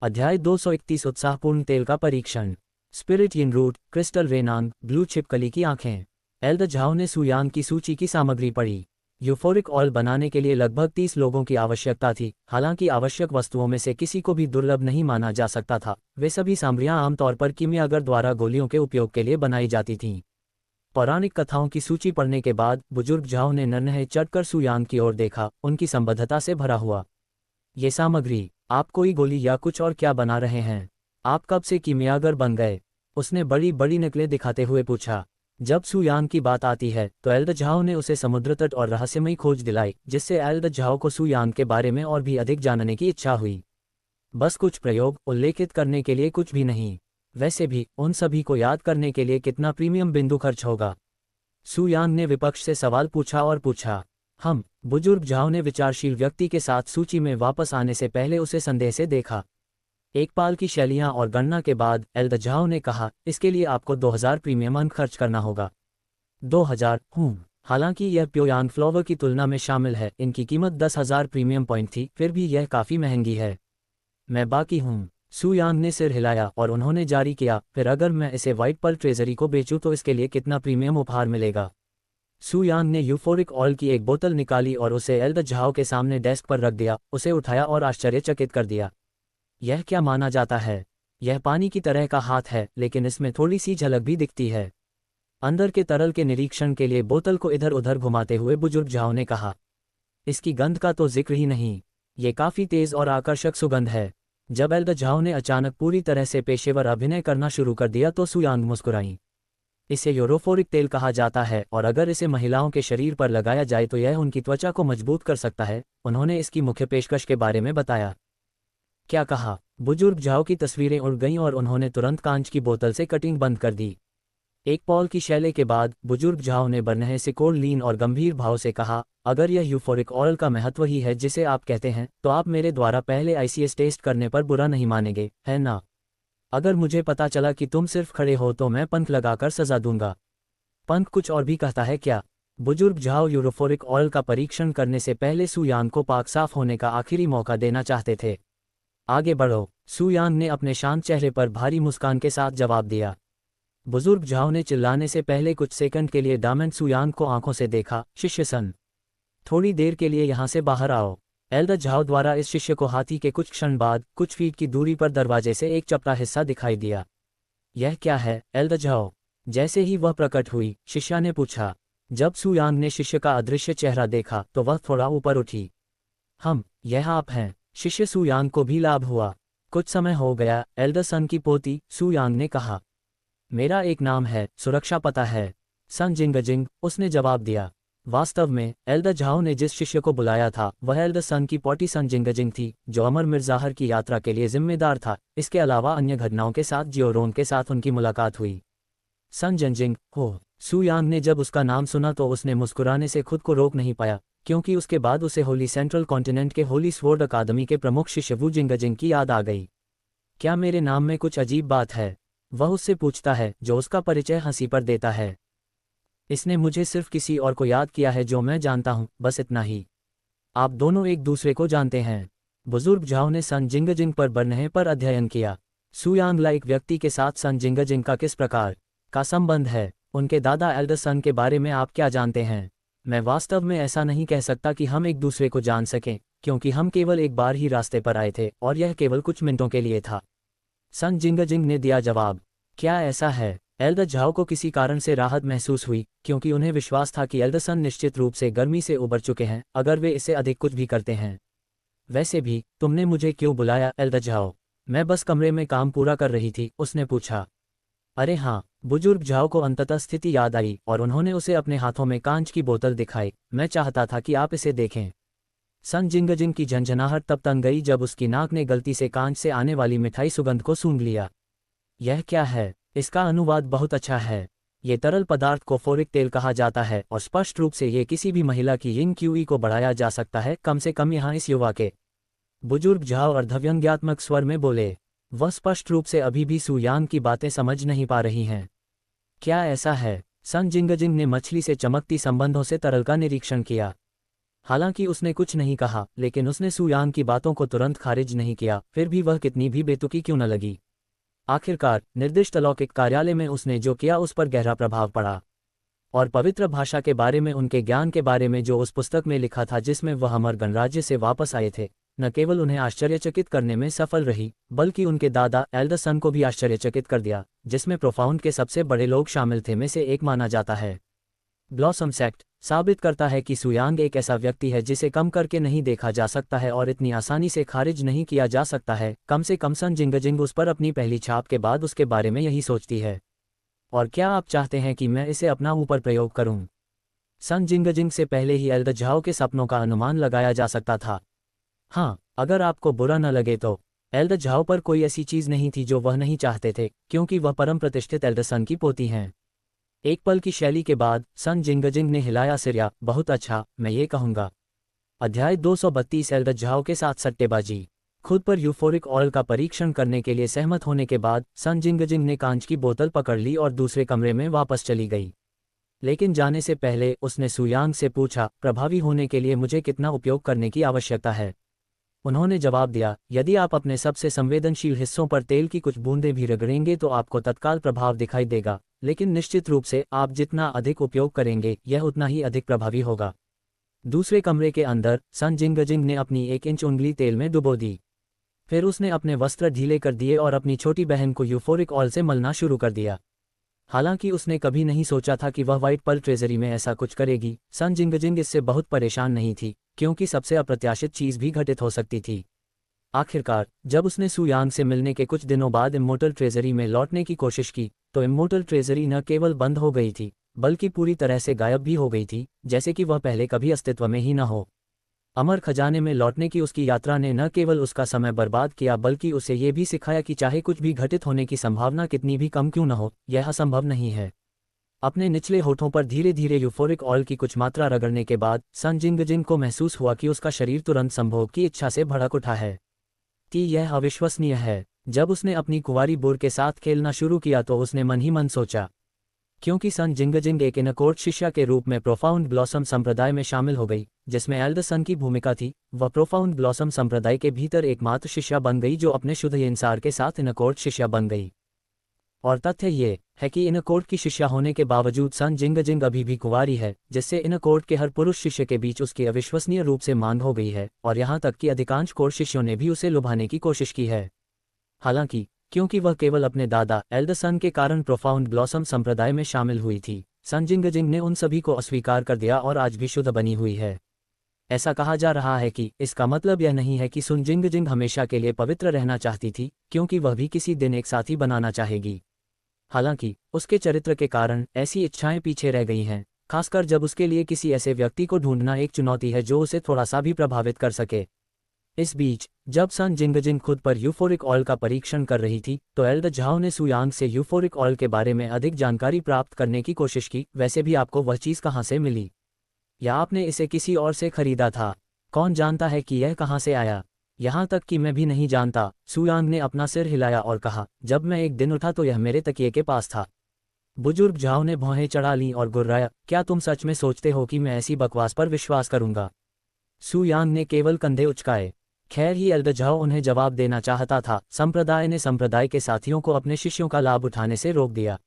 अध्याय 231 उत्साहपूर्ण तेल का परीक्षण। स्पिरिट यिन रूट, क्रिस्टल रेनांग, ब्लू छिपकली की आंखें। एल्डर झाओ ने सुयान की सूची की सामग्री पढ़ी। यूफोरिक ऑयल बनाने के लिए लगभग 30 लोगों की आवश्यकता थी। हालांकि आवश्यक वस्तुओं में से किसी को भी दुर्लभ नहीं माना जा सकता था। वे सभी सामग्रियां आमतौर पर कीमियागर द्वारा गोलियों के उपयोग के लिए बनाई जाती थीं। पौराणिक कथाओं की सूची पढ़ने के बाद बुजुर्ग झाओ ने नन्हे चढ़कर सुयान की ओर देखा, उनकी संबद्धता से भरा हुआ। ये सामग्री, आप कोई गोली या कुछ और क्या बना रहे हैं? आप कब से कीमियागर बन गए? उसने बड़ी बड़ी नकलें दिखाते हुए पूछा। जब सुयान की बात आती है तो एल्डर झाओ ने उसे समुद्र तट और रहस्यमयी खोज दिलाई, जिससे एल्डर झाओ को सुयान के बारे में और भी अधिक जानने की इच्छा हुई। बस कुछ प्रयोग उल्लेखित करने के लिए कुछ भी नहीं। वैसे भी उन सभी को याद करने के लिए कितना प्रीमियम बिंदु खर्च होगा? सुयान ने विपक्ष से सवाल पूछा और पूछा। बुजुर्ग झाओ ने विचारशील व्यक्ति के साथ सूची में वापस आने से पहले उसे संदेह से देखा। एक पाल की शैलियां और गणना के बाद एल्डर झाओ ने कहा, इसके लिए आपको 2000 प्रीमियम अंक खर्च करना होगा। 2000? हालांकि यह प्योयांग फ्लावर की तुलना में शामिल है, इनकी कीमत 10,000 प्रीमियम पॉइंट थी, फिर भी यह काफ़ी महंगी है। मैं बाकी हूँ। सुयान ने सिर हिलाया और उन्होंने जारी किया, फिर अगर मैं इसे व्हाइट पर्ल ट्रेजरी को बेचूं तो इसके लिए कितना प्रीमियम उपहार मिलेगा? सुयान ने यूफोरिक ऑयल की एक बोतल निकाली और उसे एल्डर झाओ के सामने डेस्क पर रख दिया, उसे उठाया और आश्चर्यचकित कर दिया। यह क्या माना जाता है? यह पानी की तरह का हाथ है, लेकिन इसमें थोड़ी सी झलक भी दिखती है। अंदर के तरल के निरीक्षण के लिए बोतल को इधर उधर घुमाते हुए बुजुर्ग झाओ ने कहा। इसकी गंध का तो जिक्र ही नहीं। ये काफ़ी तेज और आकर्षक सुगंध है। जब एल्डर झाओ ने अचानक पूरी तरह से पेशेवर अभिनय करना शुरू कर दिया तो सुयान मुस्कुराई। इसे यूरोफोरिक तेल कहा जाता है और अगर इसे महिलाओं के शरीर पर लगाया जाए तो यह उनकी त्वचा को मजबूत कर सकता है। उन्होंने इसकी मुख्य पेशकश के बारे में बताया। क्या कहा? बुजुर्ग झाओ की तस्वीरें उड़ गईं और उन्होंने तुरंत कांच की बोतल से कटिंग बंद कर दी। एक पॉल की शैले के बाद बुजुर्ग झाओ ने बरनहे सिकोड़ लीन और गंभीर भाव से कहा, अगर यह यूफोरिक ऑयल का महत्व ही है जिसे आप कहते हैं, तो आप मेरे द्वारा पहले आईसीएस टेस्ट करने पर बुरा नहीं मानेंगे, है ना? अगर मुझे पता चला कि तुम सिर्फ खड़े हो तो मैं पंख लगाकर सजा दूंगा। पंख कुछ और भी कहता है क्या? बुजुर्ग झाओ यूरोफोरिक ऑयल का परीक्षण करने से पहले सुयान को पाक साफ होने का आखिरी मौका देना चाहते थे। आगे बढ़ो, सुयान ने अपने शांत चेहरे पर भारी मुस्कान के साथ जवाब दिया। बुजुर्ग झाओ ने चिल्लाने से पहले कुछ सेकंड के लिए दामन सुयान को आंखों से देखा। शिष्य सन, थोड़ी देर के लिए यहाँ से बाहर आओ। एल्डर झाओ द्वारा इस शिष्य को हाथी के कुछ क्षण बाद कुछ फीट की दूरी पर दरवाजे से एक चपटा हिस्सा दिखाई दिया। यह क्या है, एल्डर झाओ? जैसे ही वह प्रकट हुई, शिष्या ने पूछा। जब सुयान ने शिष्य का अदृश्य चेहरा देखा तो वह थोड़ा ऊपर उठी। यह आप हैं? शिष्य सुयान को भी लाभ हुआ। कुछ समय हो गया, एल्डर सन की पोती, सुयान ने कहा। मेरा एक नाम है, सुरक्षा पता है। सन जिंगजिंग, उसने जवाब दिया। वास्तव में एल्डर झाओ ने जिस शिष्य को बुलाया था वह एल्डर सन की पोती सन जिंगजिंग थी, जो अमर मिर्जाहर की यात्रा के लिए जिम्मेदार था। इसके अलावा अन्य घटनाओं के साथ जियोरोन के साथ उनकी मुलाकात हुई। सन जिंगजिंग, हो। सुयान ने जब उसका नाम सुना तो उसने मुस्कुराने से खुद को रोक नहीं पाया, क्योंकि उसके बाद उसे होली सेंट्रल कॉन्टिनेंट के होली स्वॉर्ड अकादमी के प्रमुख शिष्य वू जिंगजिंग की याद आ गई। क्या मेरे नाम में कुछ अजीब बात है? वह उससे पूछता है, जो उसका परिचय हंसी पर देता है। इसने मुझे सिर्फ किसी और को याद किया है जो मैं जानता हूं, बस इतना ही। आप दोनों एक दूसरे को जानते हैं। बुजुर्ग झाओ ने सन जिंगजिंग पर बरनहे पर अध्ययन किया। सुयांग लाइक व्यक्ति के साथ सन जिंगजिंग का किस प्रकार का संबंध है? उनके दादा एल्डर सन के बारे में आप क्या जानते हैं? मैं वास्तव में ऐसा नहीं कह सकता कि हम एक दूसरे को जान सकें, क्योंकि हम केवल एक बार ही रास्ते पर आए थे और यह केवल कुछ मिनटों के लिए था। सन जिंगजिंग ने दिया जवाब। क्या ऐसा है? एल्डर झाओ को किसी कारण से राहत महसूस हुई, क्योंकि उन्हें विश्वास था कि एल्डर सन निश्चित रूप से गर्मी से उबर चुके हैं, अगर वे इससे अधिक कुछ भी करते हैं। वैसे भी तुमने मुझे क्यों बुलाया, एल्डर झाओ? मैं बस कमरे में काम पूरा कर रही थी, उसने पूछा। अरे हाँ। बुजुर्ग झाओ को अंततः स्थिति याद आई और उन्होंने उसे अपने हाथों में कांच की बोतल दिखाई। मैं चाहता था कि आप इसे देखें। सन जिंगजिंग की झंझनाहट तब तक गई जब उसकी नाक ने गलती से कांच से आने वाली मिठाई सुगंध को सूंघ लिया। यह क्या है? इसका अनुवाद बहुत अच्छा है। ये तरल पदार्थ को फोरिक तेल कहा जाता है और स्पष्ट रूप से ये किसी भी महिला की यिन क्यूई को बढ़ाया जा सकता है, कम से कम यहाँ इस युवा के। बुजुर्ग झाओ अर्धव्यंग्यात्मक स्वर में बोले। वह स्पष्ट रूप से अभी भी सुयान की बातें समझ नहीं पा रही हैं। क्या ऐसा है? सन जिंगजिंग ने मछली से चमकती संबंधों से तरल का निरीक्षण किया। हालांकि उसने कुछ नहीं कहा, लेकिन उसने सुयांग की बातों को तुरंत खारिज नहीं किया, फिर भी वह कितनी भी बेतुकी क्यों न लगी। आखिरकार निर्दिष्ट अलौकिक कार्यालय में उसने जो किया उस पर गहरा प्रभाव पड़ा, और पवित्र भाषा के बारे में, उनके ज्ञान के बारे में जो उस पुस्तक में लिखा था जिसमें वह अमर गणराज्य से वापस आए थे, न केवल उन्हें आश्चर्यचकित करने में सफल रही, बल्कि उनके दादा एल्डर सन को भी आश्चर्यचकित कर दिया, जिसमें प्रोफाउंड के सबसे बड़े लोग शामिल थे में से एक माना जाता है। ब्लॉसम सेक्ट साबित करता है कि सुयांग एक ऐसा व्यक्ति है जिसे कम करके नहीं देखा जा सकता है और इतनी आसानी से खारिज नहीं किया जा सकता है। कम से कम सन जिंगजिंग उस पर अपनी पहली छाप के बाद उसके बारे में यही सोचती है। और क्या आप चाहते हैं कि मैं इसे अपना ऊपर प्रयोग करूं? सन जिंगजिंग से पहले ही एल्डर झाओ के सपनों का अनुमान लगाया जा सकता था। हाँ, अगर आपको बुरा न लगे तो एल्डर झाओ पर कोई ऐसी चीज नहीं थी जो वह नहीं चाहते थे, क्योंकि वह परम प्रतिष्ठित एल्डर सन की पोती हैं। एक पल की शैली के बाद सन जिंगजिंग ने हिलाया सिर। या बहुत अच्छा, मैं ये कहूँगा। अध्याय 232 एल्डर झाओ के साथ सट्टेबाजी। खुद पर यूफोरिक ऑयल का परीक्षण करने के लिए सहमत होने के बाद सन जिंगजिंग ने कांच की बोतल पकड़ ली और दूसरे कमरे में वापस चली गई। लेकिन जाने से पहले उसने सुयांग से पूछा, प्रभावी होने के लिए मुझे कितना उपयोग करने की आवश्यकता है? उन्होंने जवाब दिया, यदि आप अपने सबसे संवेदनशील हिस्सों पर तेल की कुछ बूंदें भी रगड़ेंगे तो आपको तत्काल प्रभाव दिखाई देगा, लेकिन निश्चित रूप से आप जितना अधिक उपयोग करेंगे यह उतना ही अधिक प्रभावी होगा। दूसरे कमरे के अंदर सन जिंगजिंग ने अपनी 1 इंच उंगली तेल में डुबो दी। फिर उसने अपने वस्त्र ढीले कर दिए और अपनी छोटी बहन को यूफोरिक ऑयल से मलना शुरू कर दिया। हालांकि उसने कभी नहीं सोचा था कि वह व्हाइट पर्ल ट्रेजरी में ऐसा कुछ करेगी। सन जिंगजिंग इससे बहुत परेशान नहीं थी, क्योंकि सबसे अप्रत्याशित चीज भी घटित हो सकती थी। आखिरकार जब उसने सुयांग से मिलने के कुछ दिनों बाद इम्मोर्टल ट्रेजरी में लौटने की कोशिश की, तो इम्मोर्टल ट्रेजरी न केवल बंद हो गई थी, बल्कि पूरी तरह से गायब भी हो गई थी, जैसे कि वह पहले कभी अस्तित्व में ही न हो। अमर खजाने में लौटने की उसकी यात्रा ने न केवल उसका समय बर्बाद किया, बल्कि उसे ये भी सिखाया कि चाहे कुछ भी घटित होने की संभावना कितनी भी कम क्यों न हो, यह असंभव नहीं है। अपने निचले होठों पर धीरे धीरे यूफोरिक ऑयल की कुछ मात्रा रगड़ने के बाद सन जिंगजिंग को महसूस हुआ कि उसका शरीर तुरंत संभोग की इच्छा से भड़क उठा है। यह अविश्वसनीय है। जब उसने अपनी कुंवारी बोर के साथ खेलना शुरू किया तो उसने मन ही मन सोचा, क्योंकि सन जिंगजिंग एक इनकोर्ट शिष्या के रूप में प्रोफाउंड ब्लॉसम संप्रदाय में शामिल हो गई, जिसमें एल्डर सन की भूमिका थी। वह प्रोफाउंड ब्लॉसम संप्रदाय के भीतर एकमात्र शिष्या बन गई जो अपने शुद्ध इंसार के साथ इनकोर्ट शिष्या बन गई। और तथ्य ये है कि इनकोर्ट की शिष्या होने के बावजूद सन जिंगजिंग अभी भी कुंवारी है, जिससे इनकोर्ट के हर पुरुष शिष्य के बीच उसकी अविश्वसनीय रूप से मांग हो गई है, और यहाँ तक कि अधिकांश कोर्ट शिष्यों ने भी उसे लुभाने की कोशिश की है। हालांकि क्योंकि वह केवल अपने दादा एल्डर सन के कारण प्रोफाउंड ब्लॉसम संप्रदाय में शामिल हुई थी, सन जिंगजिंग ने उन सभी को अस्वीकार कर दिया और आज भी शुद्ध बनी हुई है। ऐसा कहा जा रहा है कि इसका मतलब यह नहीं है कि सन जिंगजिंग हमेशा के लिए पवित्र रहना चाहती थी, क्योंकि वह भी किसी दिन एक साथी बनाना चाहेगी। हालांकि उसके चरित्र के कारण ऐसी इच्छाएं पीछे रह गई हैं, खासकर जब उसके लिए किसी ऐसे व्यक्ति को ढूंढना एक चुनौती है जो उसे थोड़ा सा भी प्रभावित कर सके। इस बीच जब सन जिंगजिंग खुद पर यूफोरिक ऑयल का परीक्षण कर रही थी, तो एल्डर झाओ ने सुयांग से यूफोरिक ऑयल के बारे में अधिक जानकारी प्राप्त करने की कोशिश की। वैसे भी आपको वह चीज़ कहाँ से मिली, या आपने इसे किसी और से खरीदा था? कौन जानता है कि यह कहाँ से आया? यहाँ तक कि मैं भी नहीं जानता। सुयांग ने अपना सिर हिलाया और कहा, जब मैं एक दिन उठा तो यह मेरे तकिए के पास था। बुजुर्ग झाओ ने भौहें चढ़ा लीं और गुर्राया, क्या तुम सच में सोचते हो कि मैं ऐसी बकवास पर विश्वास करूंगा? सुयांग ने केवल कंधे उचकाए। खैर ही एल्डर झाओ उन्हें जवाब देना चाहता था। संप्रदाय ने संप्रदाय के साथियों को अपने शिष्यों का लाभ उठाने से रोक दिया।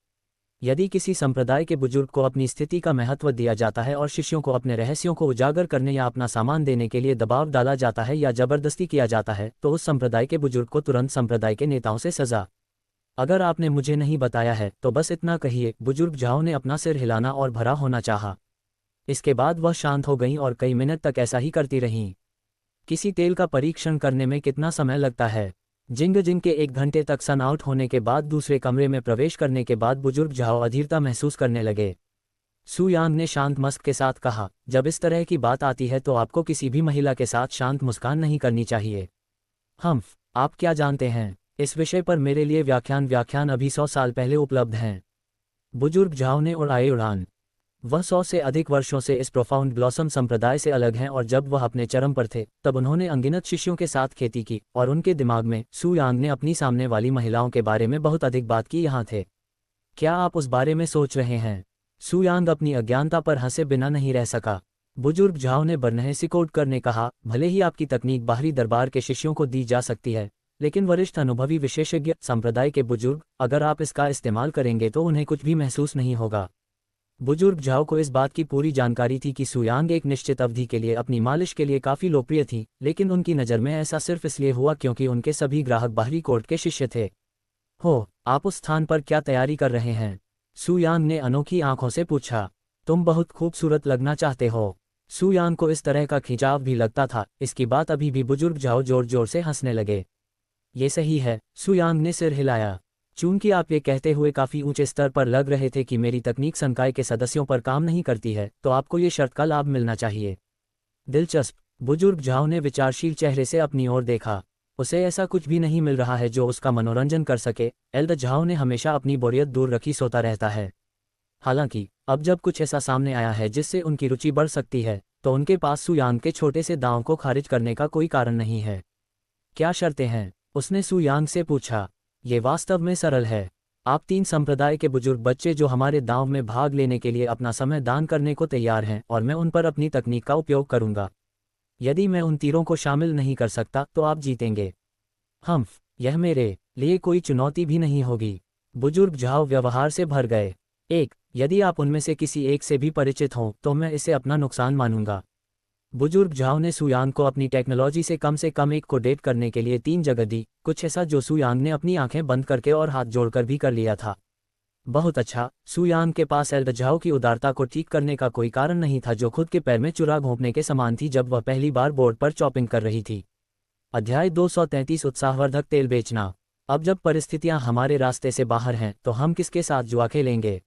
यदि किसी संप्रदाय के बुजुर्ग को अपनी स्थिति का महत्व दिया जाता है और शिष्यों को अपने रहस्यों को उजागर करने या अपना सामान देने के लिए दबाव डाला जाता है या जबरदस्ती किया जाता है, तो उस संप्रदाय के बुजुर्ग को तुरंत संप्रदाय के नेताओं से सजा। अगर आपने मुझे नहीं बताया है तो बस इतना कहिए। बुजुर्ग झाओ ने अपना सिर हिलाना और भरा होना चाहा। इसके बाद वह शांत हो गईं और कई मिनट तक ऐसा ही करती रहीं। किसी तेल का परीक्षण करने में कितना समय लगता है? जिंगजिंग के 1 घंटे तक सन आउट होने के बाद दूसरे कमरे में प्रवेश करने के बाद बुजुर्ग झाओ अधीरता महसूस करने लगे। सुयांग ने शांत मस्क के साथ कहा, जब इस तरह की बात आती है तो आपको किसी भी महिला के साथ शांत मुस्कान नहीं करनी चाहिए। आप क्या जानते हैं इस विषय पर? मेरे लिए व्याख्यान अभी 100 साल पहले उपलब्ध हैं। बुजुर्ग झाओ ने उड़ाए उड़ान। वह 100 से अधिक वर्षों से इस प्रोफाउंड ब्लॉसम संप्रदाय से अलग हैं, और जब वह अपने चरम पर थे तब उन्होंने अनगिनत शिष्यों के साथ खेती की, और उनके दिमाग में सुयांग ने अपनी सामने वाली महिलाओं के बारे में बहुत अधिक बात की। यहाँ थे। क्या आप उस बारे में सोच रहे हैं? सुयांग अपनी अज्ञानता पर हंसे बिना नहीं रह सका। बुजुर्ग झाओ ने बरनहे सिकोड़ करने कहा, भले ही आपकी तकनीक बाहरी दरबार के शिष्यों को दी जा सकती है, लेकिन वरिष्ठ अनुभवी विशेषज्ञ संप्रदाय के बुजुर्ग, अगर आप इसका इस्तेमाल करेंगे तो उन्हें कुछ भी महसूस नहीं होगा। बुजुर्ग झाओ को इस बात की पूरी जानकारी थी कि सुयांग एक निश्चित अवधि के लिए अपनी मालिश के लिए काफ़ी लोकप्रिय थी, लेकिन उनकी नज़र में ऐसा सिर्फ इसलिए हुआ क्योंकि उनके सभी ग्राहक बाहरी कोर्ट के शिष्य थे। हो, आप उस स्थान पर क्या तैयारी कर रहे हैं? सुयांग ने अनोखी आंखों से पूछा। तुम बहुत खूबसूरत लगना चाहते हो। सुयांग को इस तरह का खिंचाव भी लगता था। इसकी बात अभी भी बुजुर्ग झाओ जोर जोर से हंसने लगे। ये सही है, सुयांग ने सिर हिलाया। चूंकि आप ये कहते हुए काफ़ी ऊंचे स्तर पर लग रहे थे कि मेरी तकनीक संकाय के सदस्यों पर काम नहीं करती है, तो आपको ये शर्त का लाभ मिलना चाहिए। दिलचस्प। बुजुर्ग झाओ ने विचारशील चेहरे से अपनी ओर देखा। उसे ऐसा कुछ भी नहीं मिल रहा है जो उसका मनोरंजन कर सके। एल्द झाओ ने हमेशा अपनी बोरियत दूर रखी सोता रहता है। हालांकि अब जब कुछ ऐसा सामने आया है जिससे उनकी रुचि बढ़ सकती है, तो उनके पास सुयांग के छोटे से दांव को खारिज करने का कोई कारण नहीं है। क्या शर्तें हैं? उसने सुयांग से पूछा। ये वास्तव में सरल है। आप 3 संप्रदाय के बुजुर्ग बच्चे जो हमारे दांव में भाग लेने के लिए अपना समय दान करने को तैयार हैं, और मैं उन पर अपनी तकनीक का उपयोग करूंगा। यदि मैं उन तीरों को शामिल नहीं कर सकता तो आप जीतेंगे। यह मेरे लिए कोई चुनौती भी नहीं होगी। बुजुर्ग झाओ व्यवहार से भर गए। यदि आप उनमें से किसी एक से भी परिचित हों तो मैं इसे अपना नुकसान मानूंगा। बुजुर्ग झाओ ने सुयांग को अपनी टेक्नोलॉजी से कम एक को डेट करने के लिए 3 जगह दी, कुछ ऐसा जो सुयांग ने अपनी आंखें बंद करके और हाथ जोड़कर भी कर लिया था। बहुत अच्छा। सुयांग के पास एल्द झाओ की उदारता को ठीक करने का कोई कारण नहीं था, जो खुद के पैर में चुरा घोंपने के समान थी जब वह पहली बार बोर्ड पर चॉपिंग कर रही थी। अध्याय 233 उत्साहवर्धक तेल बेचना। अब जब परिस्थितियां हमारे रास्ते से बाहर हैं तो हम किसके साथ जुआ खेलेंगे?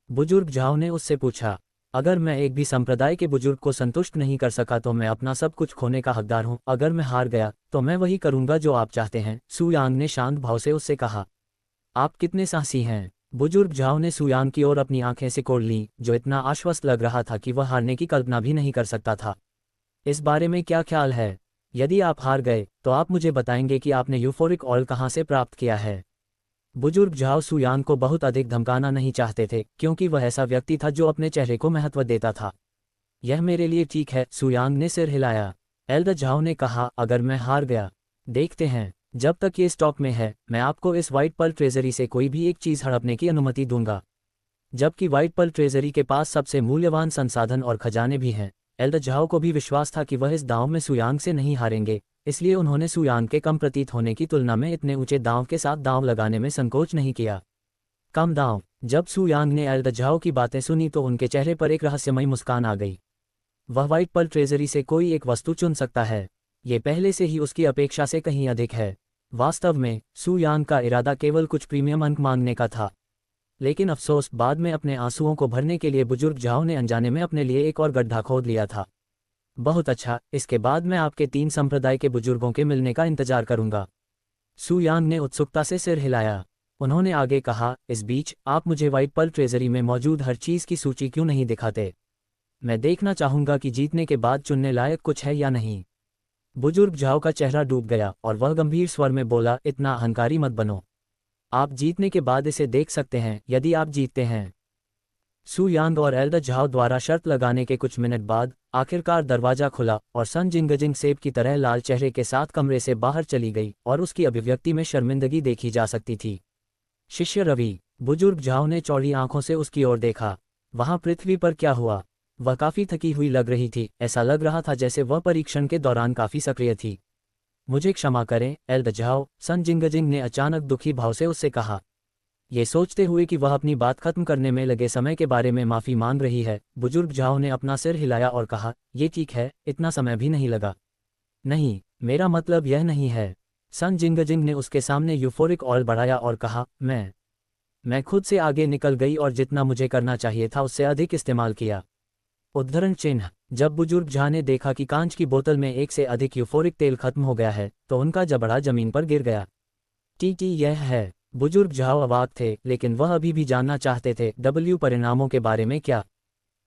बुजुर्ग झाओ ने उससे पूछा। अगर मैं एक भी संप्रदाय के बुजुर्ग को संतुष्ट नहीं कर सका तो मैं अपना सब कुछ खोने का हकदार हूं। अगर मैं हार गया तो मैं वही करूंगा जो आप चाहते हैं, सुयांग ने शांत भाव से उससे कहा। आप कितने साहसी हैं? बुजुर्ग झाओ ने सुयांग की ओर अपनी आंखें सिकोड़ लीं, जो इतना आश्वस्त लग रहा था कि वह हारने की कल्पना भी नहीं कर सकता था। इस बारे में क्या ख्याल है? यदि आप हार गए तो आप मुझे बताएंगे कि आपने यूफोरिक ऑयल कहाँ से प्राप्त किया है। बुजुर्ग झाओ सुयांग को बहुत अधिक धमकाना नहीं चाहते थे, क्योंकि वह ऐसा व्यक्ति था जो अपने चेहरे को महत्व देता था। यह मेरे लिए ठीक है, सुयांग ने सिर हिलाया। एल्द झाओ ने कहा, अगर मैं हार गया? देखते हैं। जब तक ये स्टॉक में है मैं आपको इस व्हाइट पर्ल ट्रेजरी से कोई भी एक चीज़ हड़पने की अनुमति दूंगा। जबकि व्हाइट पर्ल ट्रेजरी के पास सबसे मूल्यवान संसाधन और खजाने भी हैं। एल्द झाओ को भी विश्वास था कि वह इस दांव में सुयांग से नहीं हारेंगे, इसलिए उन्होंने सुयांग के कम प्रतीत होने की तुलना में इतने ऊंचे दांव के साथ दांव लगाने में संकोच नहीं किया। कम दांव। जब सुयांग ने एल्द झाओ की बातें सुनी तो उनके चेहरे पर एक रहस्यमयी मुस्कान आ गई। वह व्हाइट पर्ल ट्रेजरी से कोई एक वस्तु चुन सकता है। ये पहले से ही उसकी अपेक्षा से कहीं अधिक है। वास्तव में सुयांग का इरादा केवल कुछ प्रीमियम अंक मांगने का था, लेकिन अफसोस बाद में अपने आंसुओं को भरने के लिए बुजुर्ग झाओ ने अनजाने में अपने लिए एक और गड्ढा खोद लिया था। बहुत अच्छा, इसके बाद मैं आपके 3 संप्रदाय के बुजुर्गों के मिलने का इंतजार करूंगा। सुयांग ने उत्सुकता से सिर हिलाया। उन्होंने आगे कहा, इस बीच आप मुझे व्हाइट पर्ल ट्रेजरी में मौजूद हर चीज़ की सूची क्यों नहीं दिखाते? मैं देखना चाहूंगा कि जीतने के बाद चुनने लायक कुछ है या नहीं। बुजुर्ग झाओ का चेहरा डूब गया और वह गंभीर स्वर में बोला, इतना अहंकारी मत बनो। आप जीतने के बाद इसे देख सकते हैं, यदि आप जीतते हैं। सुयांग और एल्द झाओ द्वारा शर्त लगाने के कुछ मिनट बाद आखिरकार दरवाजा खुला और सन जिंगजिंग सेब की तरह लाल चेहरे के साथ कमरे से बाहर चली गई, और उसकी अभिव्यक्ति में शर्मिंदगी देखी जा सकती थी। शिष्य रवि। बुजुर्ग झाओ ने चौड़ी आंखों से उसकी ओर देखा। वहां पृथ्वी पर क्या हुआ? वह काफी थकी हुई लग रही थी। ऐसा लग रहा था जैसे वह परीक्षण के दौरान काफी सक्रिय थी। मुझे क्षमा करें एल्द झाओ, सन जिंगजिंग ने अचानक दुखी भाव से उससे कहा, ये सोचते हुए कि वह अपनी बात खत्म करने में लगे समय के बारे में माफी मांग रही है। बुजुर्ग झाओ ने अपना सिर हिलाया और कहा, ये ठीक है, इतना समय भी नहीं लगा। नहीं, मेरा मतलब यह नहीं है। सन जिंगजिंग ने उसके सामने यूफोरिक ऑयल बढ़ाया और कहा, मैं खुद से आगे निकल गई और जितना मुझे करना चाहिए था उससे अधिक इस्तेमाल किया। उद्धरण चिन्ह। जब बुजुर्ग झा ने देखा कि कांच की बोतल में एक से अधिक यूफोरिक तेल खत्म हो गया है तो उनका जबड़ा जमीन पर गिर गया। यह है। बुजुर्ग झाओ अवाक थे, लेकिन वह अभी भी जानना चाहते थे, परिणामों के बारे में क्या?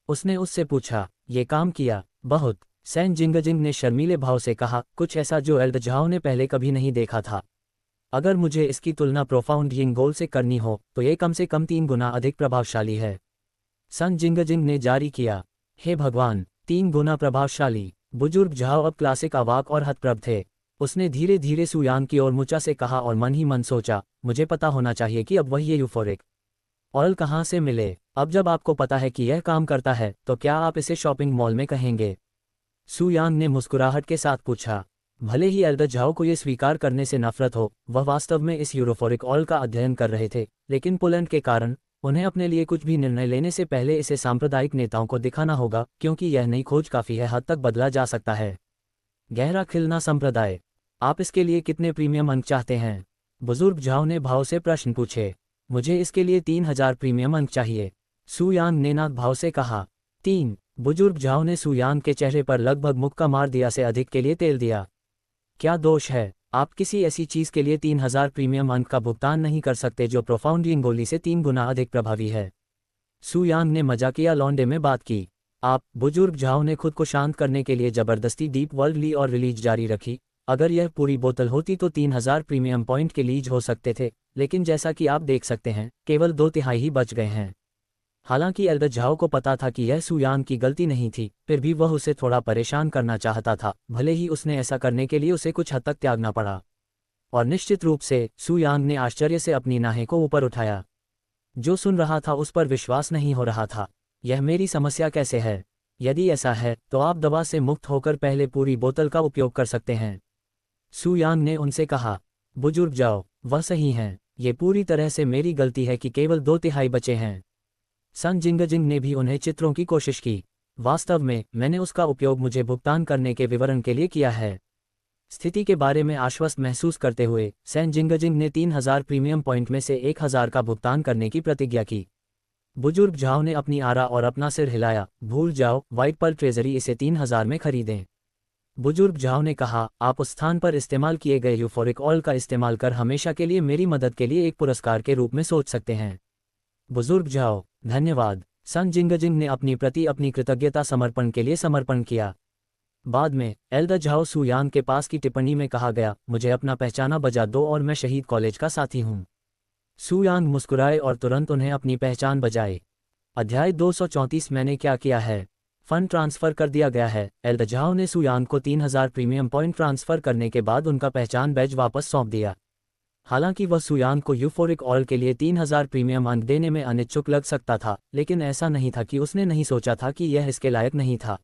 उसने उससे पूछा, ये काम किया? बहुत। सैन जिंगजिंग ने शर्मीले भाव से कहा, कुछ ऐसा जो एल्द झाओ ने पहले कभी नहीं देखा था। अगर मुझे इसकी तुलना प्रोफाउंड यिंग गोल से करनी हो तो ये कम से कम 3 गुना अधिक प्रभावशाली है। सन जिंगजिंग ने जारी किया। हे भगवान, 3 गुना प्रभावशाली। बुजुर्ग झाओ अब क्लासिक अवाक और हतप्रभ थे। उसने धीरे धीरे सुयान की ओर मुचा से कहा और मन ही मन सोचा, मुझे पता होना चाहिए कि अब वही ये यूफोरिक ऑयल कहाँ से मिले। अब जब आपको पता है कि यह काम करता है तो क्या आप इसे शॉपिंग मॉल में कहेंगे? सुयांग ने मुस्कुराहट के साथ पूछा। भले ही एल्डर झाओ को ये स्वीकार करने से नफरत हो, वह वास्तव में इस यूरोफोरिक ऑयल का अध्ययन कर रहे थे, लेकिन पोलैंड के कारण उन्हें अपने लिए कुछ भी निर्णय लेने से पहले इसे सांप्रदायिक नेताओं को दिखाना होगा, क्योंकि यह नई खोज काफ़ी हद तक बदला जा सकता है। गहरा खिलना संप्रदाय। आप इसके लिए कितने प्रीमियम अंक चाहते हैं? बुजुर्ग झाओ ने भाव से प्रश्न पूछे। मुझे इसके लिए 3000 प्रीमियम अंक चाहिए, सुयांग ने नाक भाव से कहा। 3। बुजुर्ग झाओ ने सुयांग के चेहरे पर लगभग मुक्का मार दिया से अधिक के लिए तेल दिया। क्या दोष है? आप किसी ऐसी चीज़ के लिए 3000 प्रीमियम अंक का भुगतान नहीं कर सकते जो प्रोफाउंड यिंगोली से 3 गुना अधिक प्रभावी है। सुयांग ने मजाकिया लौंडे में बात की। आप, बुजुर्ग झाओ ने खुद को शांत करने के लिए जबरदस्ती डीप वर्ल्ड ली और रिलीज जारी रखी। अगर यह पूरी बोतल होती तो 3000 प्रीमियम पॉइंट के लीज हो सकते थे, लेकिन जैसा कि आप देख सकते हैं, केवल 2/3 ही बच गए हैं। हालांकि एल्डर झाओ को पता था कि यह सुयांग की गलती नहीं थी, फिर भी वह उसे थोड़ा परेशान करना चाहता था, भले ही उसने ऐसा करने के लिए उसे कुछ हद तक त्यागना पड़ा। और निश्चित रूप से, सुयांग ने आश्चर्य से अपनी नाहें को ऊपर उठाया। जो सुन रहा था उस पर विश्वास नहीं हो रहा था। यह मेरी समस्या कैसे है? यदि ऐसा है तो आप दवा से मुक्त होकर पहले पूरी बोतल का उपयोग कर सकते हैं, सुयांग ने उनसे कहा। बुजुर्ग जाओ, वह सही हैं, ये पूरी तरह से मेरी गलती है कि केवल 2/3 बचे हैं। सन जिंगजिंग ने भी उन्हें चित्रों की कोशिश की। वास्तव में, मैंने उसका उपयोग मुझे भुगतान करने के विवरण के लिए किया है। स्थिति के बारे में आश्वस्त महसूस करते हुए, सैन जिंगजिंग ने 3000 प्रीमियम पॉइंट में से 1000 का भुगतान करने की प्रतिज्ञा की। बुजुर्ग झाओ ने अपनी आरा और अपना सिर हिलाया। भूल जाओ, व्हाइट पर्ल ट्रेजरी इसे 3000 में खरीदें। बुजुर्ग झाओ ने कहा, आप उस स्थान पर इस्तेमाल किए गए यूफोरिक ऑयल का इस्तेमाल कर हमेशा के लिए मेरी मदद के लिए एक पुरस्कार के रूप में सोच सकते हैं। बुजुर्ग झाओ, धन्यवाद। सन जिंगजिंग ने अपनी कृतज्ञता समर्पण के लिए समर्पण किया। बाद में, एल्डर झाओ सुयांग के पास की टिप्पणी में कहा गया, मुझे अपना पहचाना बजा दो और मैं शहीद कॉलेज का साथी हूँ। सुयांग मुस्कुराए और तुरंत उन्हें अपनी पहचान बजाई। अध्याय 234 मैंने क्या किया है? फंड ट्रांसफर कर दिया गया है। एल्डर झाओ ने सुयांग को 3000 प्रीमियम पॉइंट ट्रांसफर करने के बाद उनका पहचान बैज वापस सौंप दिया। हालांकि वह सुयांग को यूफोरिक ऑयल के लिए 3000 प्रीमियम अंक देने में अनिच्छुक लग सकता था, लेकिन ऐसा नहीं था कि उसने नहीं सोचा था कि यह इसके लायक नहीं था।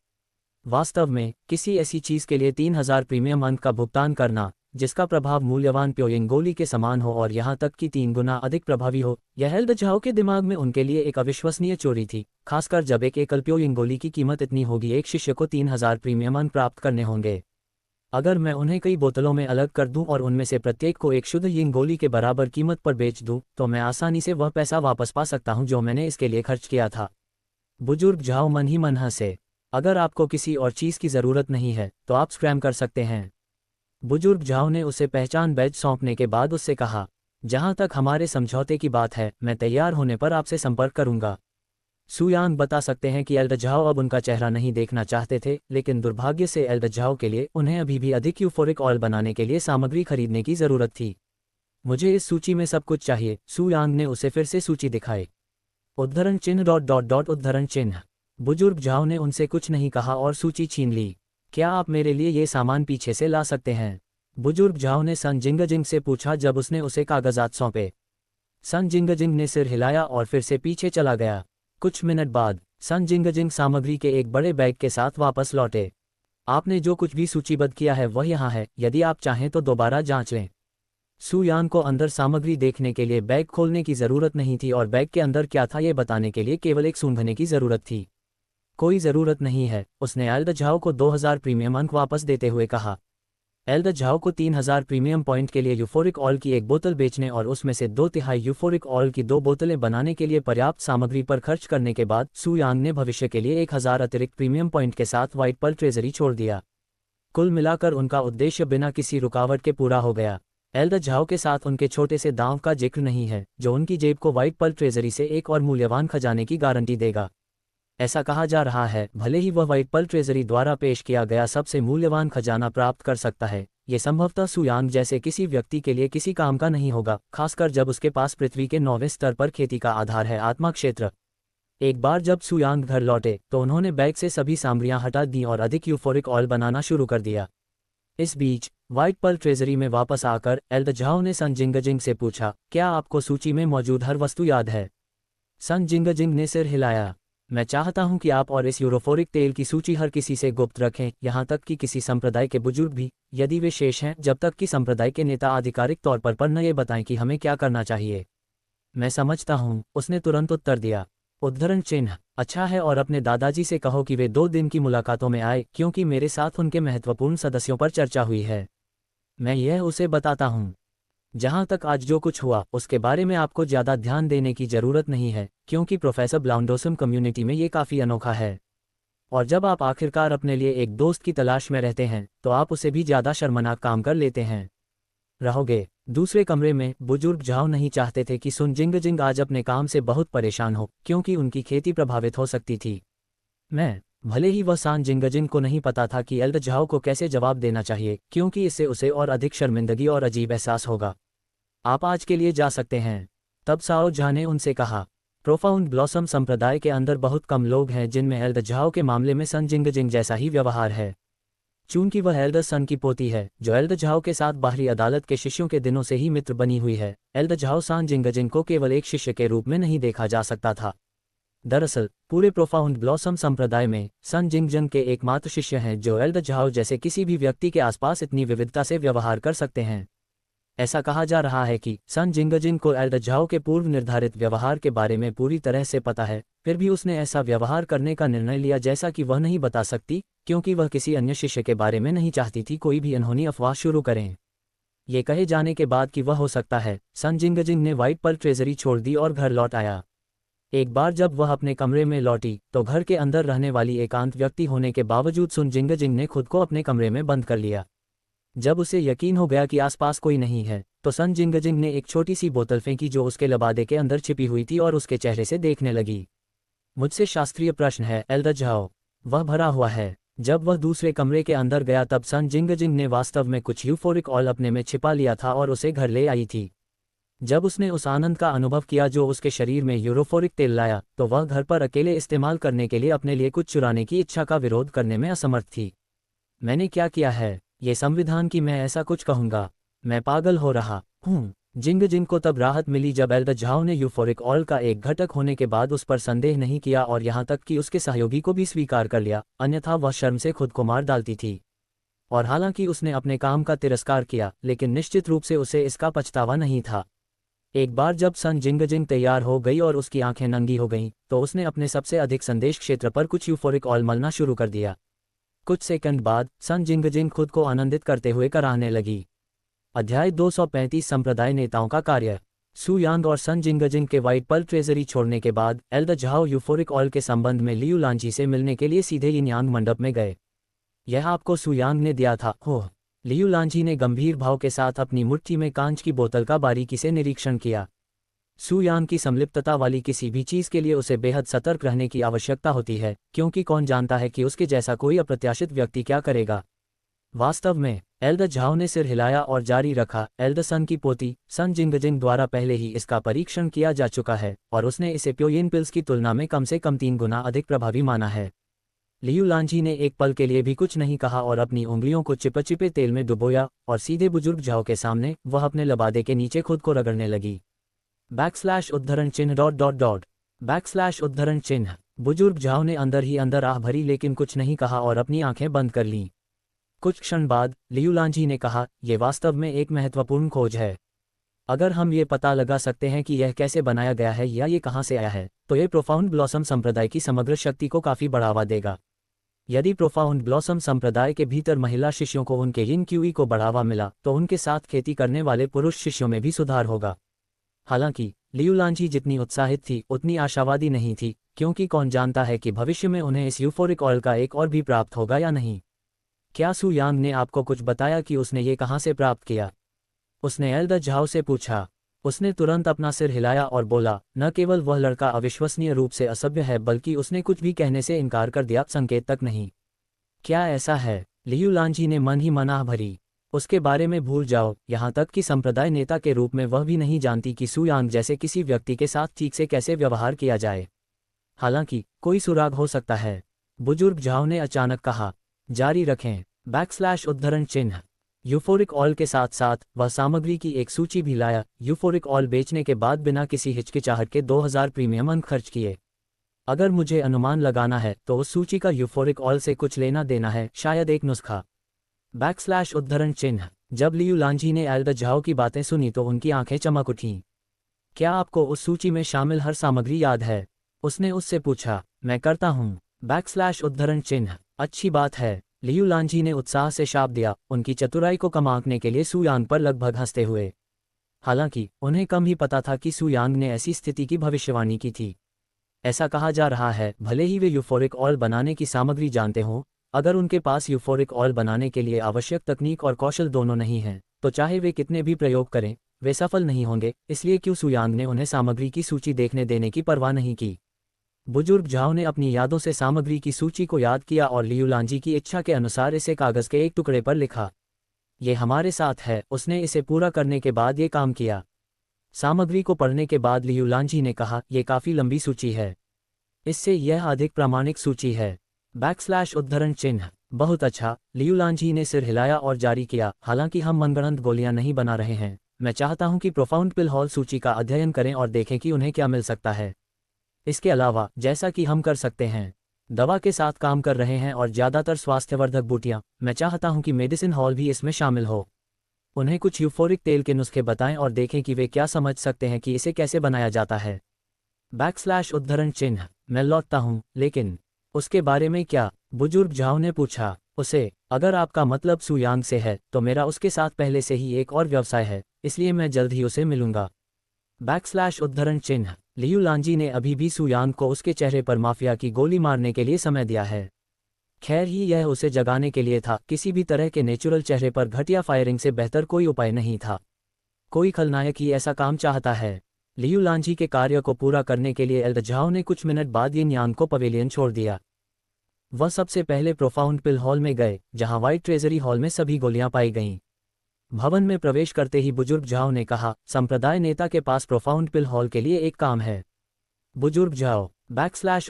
वास्तव में, किसी ऐसी चीज़ के लिए 3000 प्रीमियम अंक का भुगतान करना जिसका प्रभाव मूल्यवान प्योयिंगोली के समान हो और यहाँ तक कि 3 गुना अधिक प्रभावी हो, यह एल्डर झाओ के दिमाग में उनके लिए एक अविश्वसनीय चोरी थी, खासकर जब एक एकल प्योयिंगोली की कीमत इतनी होगी। एक शिष्य को 3000 प्रीमियम अंक प्राप्त करने होंगे। अगर मैं उन्हें कई बोतलों में अलग कर दूं और उनमें से प्रत्येक को एक शुद्ध यिंगोली के बराबर कीमत पर बेच दूं, तो मैं आसानी से वह पैसा वापस पा सकता हूं जो मैंने इसके लिए खर्च किया था। बुजुर्ग झाओ मन ही मन हंसे। अगर आपको किसी और चीज़ की ज़रूरत नहीं है तो आप स्क्रैम कर सकते हैं। बुजुर्ग झाओ ने उसे पहचान बैज सौंपने के बाद उससे कहा, जहां तक हमारे समझौते की बात है, मैं तैयार होने पर आपसे संपर्क करूंगा। सुयांग बता सकते हैं कि एल्डर झाओ अब उनका चेहरा नहीं देखना चाहते थे, लेकिन दुर्भाग्य से एल्डर झाओ के लिए उन्हें अभी भी अधिक यूफोरिक ऑयल बनाने के लिए सामग्री खरीदने की ज़रूरत थी। मुझे इस सूची में सब कुछ चाहिए। सुयांग ने उसे फिर से सूची दिखाई। उद्धरण चिन्ह उद्धरण चिन्ह। बुजुर्ग झाओ ने उनसे कुछ नहीं कहा और सूची छीन ली। क्या आप मेरे लिए ये सामान पीछे से ला सकते हैं? बुजुर्ग झाओ ने सन जिंगजिंग से पूछा जब उसने उसे कागजात सौंपे। सन जिंगजिंग ने सिर हिलाया और फिर से पीछे चला गया। कुछ मिनट बाद, सन जिंगजिंग सामग्री के एक बड़े बैग के साथ वापस लौटे। आपने जो कुछ भी सूचीबद्ध किया है वह यहाँ है, यदि आप चाहें तो दोबारा जांच लें। सुयांग को अंदर सामग्री देखने के लिए बैग खोलने की ज़रूरत नहीं थी और बैग के अंदर क्या था ये बताने के लिए केवल एक सूंघने की ज़रूरत थी। कोई ज़रूरत नहीं है, उसने एल्डर झाओ को 2000 प्रीमियम अंक वापस देते हुए कहा। एल्डर झाओ को 3000 प्रीमियम पॉइंट के लिए यूफोरिक ऑयल की एक बोतल बेचने और उसमें से 2/3 यूफोरिक ऑयल की 2 बोतलें बनाने के लिए पर्याप्त सामग्री पर खर्च करने के बाद सुयांग ने भविष्य के लिए 1000 अतिरिक्त प्रीमियम पॉइंट के साथ व्हाइट पर्ल ट्रेजरी छोड़ दिया। कुल मिलाकर उनका उद्देश्य बिना किसी रुकावट के पूरा हो गया। एल्डर झाओ के साथ उनके छोटे से दांव का जिक्र नहीं है, जो उनकी जेब को व्हाइट पर्ल ट्रेजरी से एक और मूल्यवान खजाने की गारंटी देगा। ऐसा कहा जा रहा है, भले ही वह व्हाइट पर्ल ट्रेजरी द्वारा पेश किया गया सबसे मूल्यवान खजाना प्राप्त कर सकता है, ये संभवतः सुयांग जैसे किसी व्यक्ति के लिए किसी काम का नहीं होगा, खासकर जब उसके पास पृथ्वी के 9वें स्तर पर खेती का आधार है। आत्मा क्षेत्र। एक बार जब सुयांग घर लौटे तो उन्होंने बैग से सभी सामग्रियां हटा दी और अधिक यूफोरिक ऑयल बनाना शुरू कर दिया। इस बीच व्हाइट पर्ल ट्रेजरी में वापस आकर एल्द झाओ ने सन जिंगजिंग से पूछा, क्या आपको सूची में मौजूद हर वस्तु याद है? सन जिंगजिंग ने सिर हिलाया। मैं चाहता हूं कि आप और इस यूरोफोरिक तेल की सूची हर किसी से गुप्त रखें, यहाँ तक कि किसी संप्रदाय के बुजुर्ग भी, यदि वे शेष हैं, जब तक कि संप्रदाय के नेता आधिकारिक तौर पर न ये बताएं कि हमें क्या करना चाहिए। मैं समझता हूँ, उसने तुरंत उत्तर दिया। उद्धरण चिन्ह, अच्छा है, और अपने दादाजी से कहो कि वे 2 दिन की मुलाकातों में आए, क्योंकि मेरे साथ उनके महत्वपूर्ण सदस्यों पर चर्चा हुई है। मैं यह उसे बताता हूँ। जहाँ तक आज जो कुछ हुआ उसके बारे में आपको ज़्यादा ध्यान देने की ज़रूरत नहीं है, क्योंकि प्रोफेसर ब्लाउंडोसम कम्युनिटी में ये काफ़ी अनोखा है। और जब आप आखिरकार अपने लिए एक दोस्त की तलाश में रहते हैं तो आप उसे भी ज़्यादा शर्मनाक काम कर लेते हैं। रहोगे। दूसरे कमरे में बुजुर्ग झाओ नहीं चाहते थे कि सुन जिंगजिंग आज अपने काम से बहुत परेशान हो, क्योंकि उनकी खेती प्रभावित हो सकती थी। भले ही वह सान जिंगजिंग को नहीं पता था कि एल्द झाओ को कैसे जवाब देना चाहिए, क्योंकि इससे उसे और अधिक शर्मिंदगी और अजीब एहसास होगा। आप आज के लिए जा सकते हैं। तब साओ झा ने उनसे कहा। प्रोफाउंड ब्लॉसम संप्रदाय के अंदर बहुत कम लोग हैं जिनमें एल्द झाओ के मामले में सन जिंगजिंग जैसा ही व्यवहार है। चूंकि वह एल्दर सन की पोती है जो एल्द झाओ के साथ बाहरी अदालत के शिष्यों के दिनों से ही मित्र बनी हुई है, एल्द झाओ सान जिंगजिंग को केवल एक शिष्य के रूप में नहीं देखा जा सकता था। दरअसल पूरे प्रोफाउंड ब्लॉसम संप्रदाय में सन जिंगजिंग के एकमात्र शिष्य हैं जो एल्द झाओ जैसे किसी भी व्यक्ति के आसपास इतनी विविधता से व्यवहार कर सकते हैं। ऐसा कहा जा रहा है कि सन जिंगजिंग को एल्द झाओ के पूर्व निर्धारित व्यवहार के बारे में पूरी तरह से पता है, फिर भी उसने ऐसा व्यवहार करने का निर्णय लिया जैसा कि वह नहीं बता सकती, क्योंकि वह किसी अन्य शिष्य के बारे में नहीं चाहती थी कोई भी अनहोनी अफवाह शुरू करें। ये कहे जाने के बाद कि वह हो सकता है, सन जिंगजिंग ने व्हाइट पर्ल ट्रेजरी छोड़ दी और घर लौट आया। एक बार जब वह अपने कमरे में लौटी तो घर के अंदर रहने वाली एकांत व्यक्ति होने के बावजूद सुन जिंगजिंग ने खुद को अपने कमरे में बंद कर लिया। जब उसे यकीन हो गया कि आसपास कोई नहीं है तो सन जिंगजिंग ने एक छोटी सी बोतल फेंकी जो उसके लबादे के अंदर छिपी हुई थी और उसके चेहरे से देखने लगी। मुझसे शास्त्रीय प्रश्न है एल्द झाओ, वह भरा हुआ है। जब वह दूसरे कमरे के अंदर गया तब सन जिंगजिंग ने वास्तव में कुछ यूफोरिक ऑयल अपने में छिपा लिया था और उसे घर ले आई थी। जब उसने उस आनंद का अनुभव किया जो उसके शरीर में यूरोफोरिक तेल लाया, तो वह घर पर अकेले इस्तेमाल करने के लिए अपने लिए कुछ चुराने की इच्छा का विरोध करने में असमर्थ थी। मैंने क्या किया है? ये संविधान कि मैं ऐसा कुछ कहूँगा? मैं पागल हो रहा हूँ। जिंगजिंग को तब राहत मिली जब एल्द झाओ ने यूफोरिक ऑयल का एक घटक होने के बाद उस पर संदेह नहीं किया और यहाँ तक कि उसके सहयोगी को भी स्वीकार कर लिया, अन्यथा वह शर्म से खुद को मार डालती थी। और हालांकि उसने अपने काम का तिरस्कार किया, लेकिन निश्चित रूप से उसे इसका पछतावा नहीं था। एक बार जब सन जिंगजिंग तैयार हो गई और उसकी आंखें नंगी हो गईं, तो उसने अपने सबसे अधिक संदेश क्षेत्र पर कुछ यूफोरिक ऑयल मलना शुरू कर दिया। कुछ सेकंड बाद सन जिंगजिंग खुद को आनंदित करते हुए कराहने लगी। अध्याय 235 संप्रदाय नेताओं का कार्य। सु यांग और सन जिंगजिंग के व्हाइट पर्ल ट्रेजरी छोड़ने के बाद एल्द झाओ यूफोरिक ऑयल के संबंध में लियू लांची से मिलने के लिए सीधे यिन यांग मंडप में गए। यह आपको सु यांग ने दिया था? हो। लियू लांची ने गंभीर भाव के साथ अपनी मुट्ठी में कांच की बोतल का बारीकी से निरीक्षण किया। सु यांग की संलिप्तता वाली किसी भी चीज के लिए उसे बेहद सतर्क रहने की आवश्यकता होती है, क्योंकि कौन जानता है कि उसके जैसा कोई अप्रत्याशित व्यक्ति क्या करेगा। वास्तव में एल्द झाओ ने सिर हिलाया और जारी रखा, एल्द सन की पोती सन जिंगजिंग द्वारा पहले ही इसका परीक्षण किया जा चुका है और उसने इसे प्योयिन पिल्स की तुलना में कम से कम 3 गुना अधिक प्रभावी माना है। लियू लांची ने एक पल के लिए भी कुछ नहीं कहा और अपनी उंगलियों को चिपचिपे तेल में डुबोया और सीधे बुजुर्ग झाओ के सामने वह अपने लबादे के नीचे खुद को रगड़ने लगी। उद्धरण चिन्ह उद्धरण चिन्ह। बुजुर्ग झाओ ने अंदर ही अंदर आह भरी लेकिन कुछ नहीं कहा और अपनी आंखें बंद कर लीं। कुछ क्षण बाद लियू लांची ने कहा, यह वास्तव में एक महत्वपूर्ण खोज है। अगर हम ये पता लगा सकते हैं कि यह कैसे बनाया गया है या ये कहाँ से आया है, तो ये प्रोफाउंड ब्लॉसम संप्रदाय की समग्र शक्ति को काफ़ी बढ़ावा देगा। यदि प्रोफाउंड ब्लॉसम संप्रदाय के भीतर महिला शिष्यों को उनके यिन क्यूई को बढ़ावा मिला तो उनके साथ खेती करने वाले पुरुष शिष्यों में भी सुधार होगा। हालांकि लियू लांची जितनी उत्साहित थी उतनी आशावादी नहीं थी, क्योंकि कौन जानता है कि भविष्य में उन्हें इस यूफोरिक ऑयल का एक और भी प्राप्त होगा या नहीं। क्या सु यांग ने आपको कुछ बताया कि उसने ये कहाँ से प्राप्त किया? उसने एल्द झाओ से पूछा। उसने तुरंत अपना सिर हिलाया और बोला, न केवल वह लड़का अविश्वसनीय रूप से असभ्य है बल्कि उसने कुछ भी कहने से इनकार कर दिया, संकेत तक नहीं। क्या ऐसा है? लियू लांची ने मन ही मनाह भरी। उसके बारे में भूल जाओ, यहाँ तक कि संप्रदाय नेता के रूप में वह भी नहीं जानती कि सु यांग जैसे किसी व्यक्ति के साथ ठीक से कैसे व्यवहार किया जाए। हालांकि कोई सुराग हो सकता है, बुजुर्ग झाओ ने अचानक कहा। जारी रखें। उद्धरण चिन्ह। यूफोरिक ऑयल के साथ साथ वह सामग्री की एक सूची भी लाया। यूफोरिक ऑयल बेचने के बाद बिना किसी हिचकिचाहट के 2000 प्रीमियम अंक खर्च किए। अगर मुझे अनुमान लगाना है तो उस सूची का यूफोरिक ऑयल से कुछ लेना देना है, शायद एक नुस्खा। उद्धरण चिन्ह। जब लियू लांजी ने एल्डर झाओ की बातें सुनी तो उनकी आंखें चमक उठीं। क्या आपको उस सूची में शामिल हर सामग्री याद है? उसने उससे पूछा। मैं करता हूँ। उद्धरण चिन्ह। अच्छी बात है, लियू लांजी ने उत्साह से शाप दिया, उनकी चतुराई को कम आंकने के लिए सुयांग पर लगभग हंसते हुए। हालांकि उन्हें कम ही पता था कि सुयांग ने ऐसी स्थिति की भविष्यवाणी की थी। ऐसा कहा जा रहा है, भले ही वे यूफोरिक ऑयल बनाने की सामग्री जानते हों, अगर उनके पास यूफोरिक ऑयल बनाने के लिए आवश्यक तकनीक और कौशल दोनों नहीं हैं, तो चाहे वे कितने भी प्रयोग करें, वे सफल नहीं होंगे। इसलिए क्यों सुयांग ने उन्हें सामग्री की सूची देखने देने की परवाह नहीं की। बुजुर्ग झाओ ने अपनी यादों से सामग्री की सूची को याद किया और लियू लांजी की इच्छा के अनुसार इसे कागज के एक टुकड़े पर लिखा। ये हमारे साथ है। उसने इसे पूरा करने के बाद ये काम किया। सामग्री को पढ़ने के बाद लियू लांजी ने कहा, यह काफी लंबी सूची है। इससे यह अधिक प्रामाणिक सूची है। उद्धरण चिन्ह। बहुत अच्छा। लियू लांजी ने सिर हिलाया और जारी किया। हालांकि हम मनगढ़ंत गोलियां नहीं बना रहे हैं। मैं चाहता हूं कि प्रोफाउंड पिल हॉल सूची का अध्ययन करें और देखें कि उन्हें क्या मिल सकता है। इसके अलावा, जैसा कि हम कर सकते हैं, दवा के साथ काम कर रहे हैं और ज़्यादातर स्वास्थ्यवर्धक बूटियां, मैं चाहता हूं कि मेडिसिन हॉल भी इसमें शामिल हो। उन्हें कुछ यूफोरिक तेल के नुस्खे बताएं और देखें कि वे क्या समझ सकते हैं कि इसे कैसे बनाया जाता है। उद्धरण चिन्ह। मैं लौटता हूं, लेकिन उसके बारे में क्या? बुजुर्ग झाओ ने पूछा। उसे, अगर आपका मतलब सुयांग से है, तो मेरा उसके साथ पहले से ही एक और व्यवसाय है, इसलिए मैं जल्द ही उसे मिलूंगा। उद्धरण चिन्ह। लियू लांजी ने अभी भी सुयांग को उसके चेहरे पर माफिया की गोली मारने के लिए समय दिया है। खैर ही यह उसे जगाने के लिए था। किसी भी तरह के नेचुरल चेहरे पर घटिया फायरिंग से बेहतर कोई उपाय नहीं था। कोई खलनायक ही ऐसा काम चाहता है। लियू लांजी के कार्य को पूरा करने के लिए एल्डर झाओ ने कुछ मिनट बाद यिन यांग को पवेलियन छोड़ दिया। वह सबसे पहले प्रोफाउंड पिल हॉल में गए, जहां व्हाइट ट्रेजरी हॉल में सभी गोलियां पाई गईं। भवन में प्रवेश करते ही बुजुर्ग झाओ ने कहा, संप्रदाय नेता के पास प्रोफाउंड पिल हॉल के लिए एक काम है। बुजुर्ग झाओ।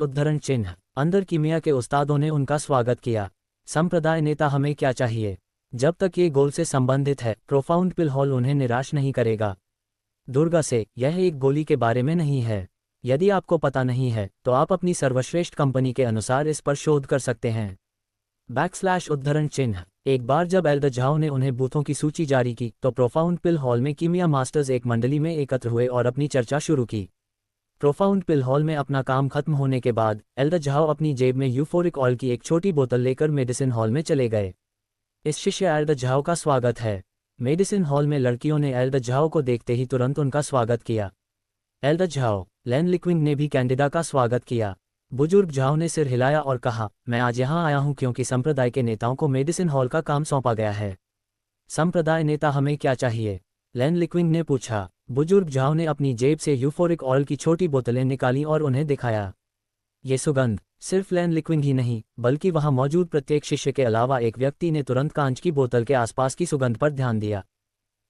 उद्धरण चिन्ह। अंदर कीमिया के उस्तादों ने उनका स्वागत किया। संप्रदाय नेता, हमें क्या चाहिए? जब तक ये गोल से संबंधित है, प्रोफाउंड पिल हॉल उन्हें निराश नहीं करेगा। दुर्गा से, यह एक गोली के बारे में नहीं है। यदि आपको पता नहीं है, तो आप अपनी सर्वश्रेष्ठ कंपनी के अनुसार इस पर शोध कर सकते हैं। उद्धरण चिन्ह। एक बार जब एल्डर झाओ ने उन्हें बूथों की सूची जारी की, तो प्रोफाउंड पिल हॉल में कीमिया मास्टर्स एक मंडली में एकत्र हुए और अपनी चर्चा शुरू की। प्रोफाउंड पिल हॉल में अपना काम खत्म होने के बाद एल्डर झाओ अपनी जेब में यूफोरिक ऑयल की एक छोटी बोतल लेकर मेडिसिन हॉल में चले गए। इस शिष्य एल्डर झाओ का स्वागत है। मेडिसिन हॉल में लड़कियों ने एल्डर झाओ को देखते ही तुरंत उनका स्वागत किया। Elder Zhao. लैन लिक्विंग ने भी कैंडिडा का स्वागत किया। बुजुर्ग झाओ ने सिर हिलाया और कहा, मैं आज यहाँ आया हूँ क्योंकि संप्रदाय के नेताओं को मेडिसिन हॉल का काम सौंपा गया है। संप्रदाय नेता, हमें क्या चाहिए? लैन लिक्विंग ने पूछा। बुजुर्ग झाओ ने अपनी जेब से यूफोरिक ऑयल की छोटी बोतलें निकाली और उन्हें दिखाया। ये सुगंध, सिर्फ लैन लिक्विंग ही नहीं, बल्कि वहां मौजूद प्रत्येक शिष्य के अलावा एक व्यक्ति ने तुरंत कांच की बोतल के आसपास की सुगंध पर ध्यान दिया।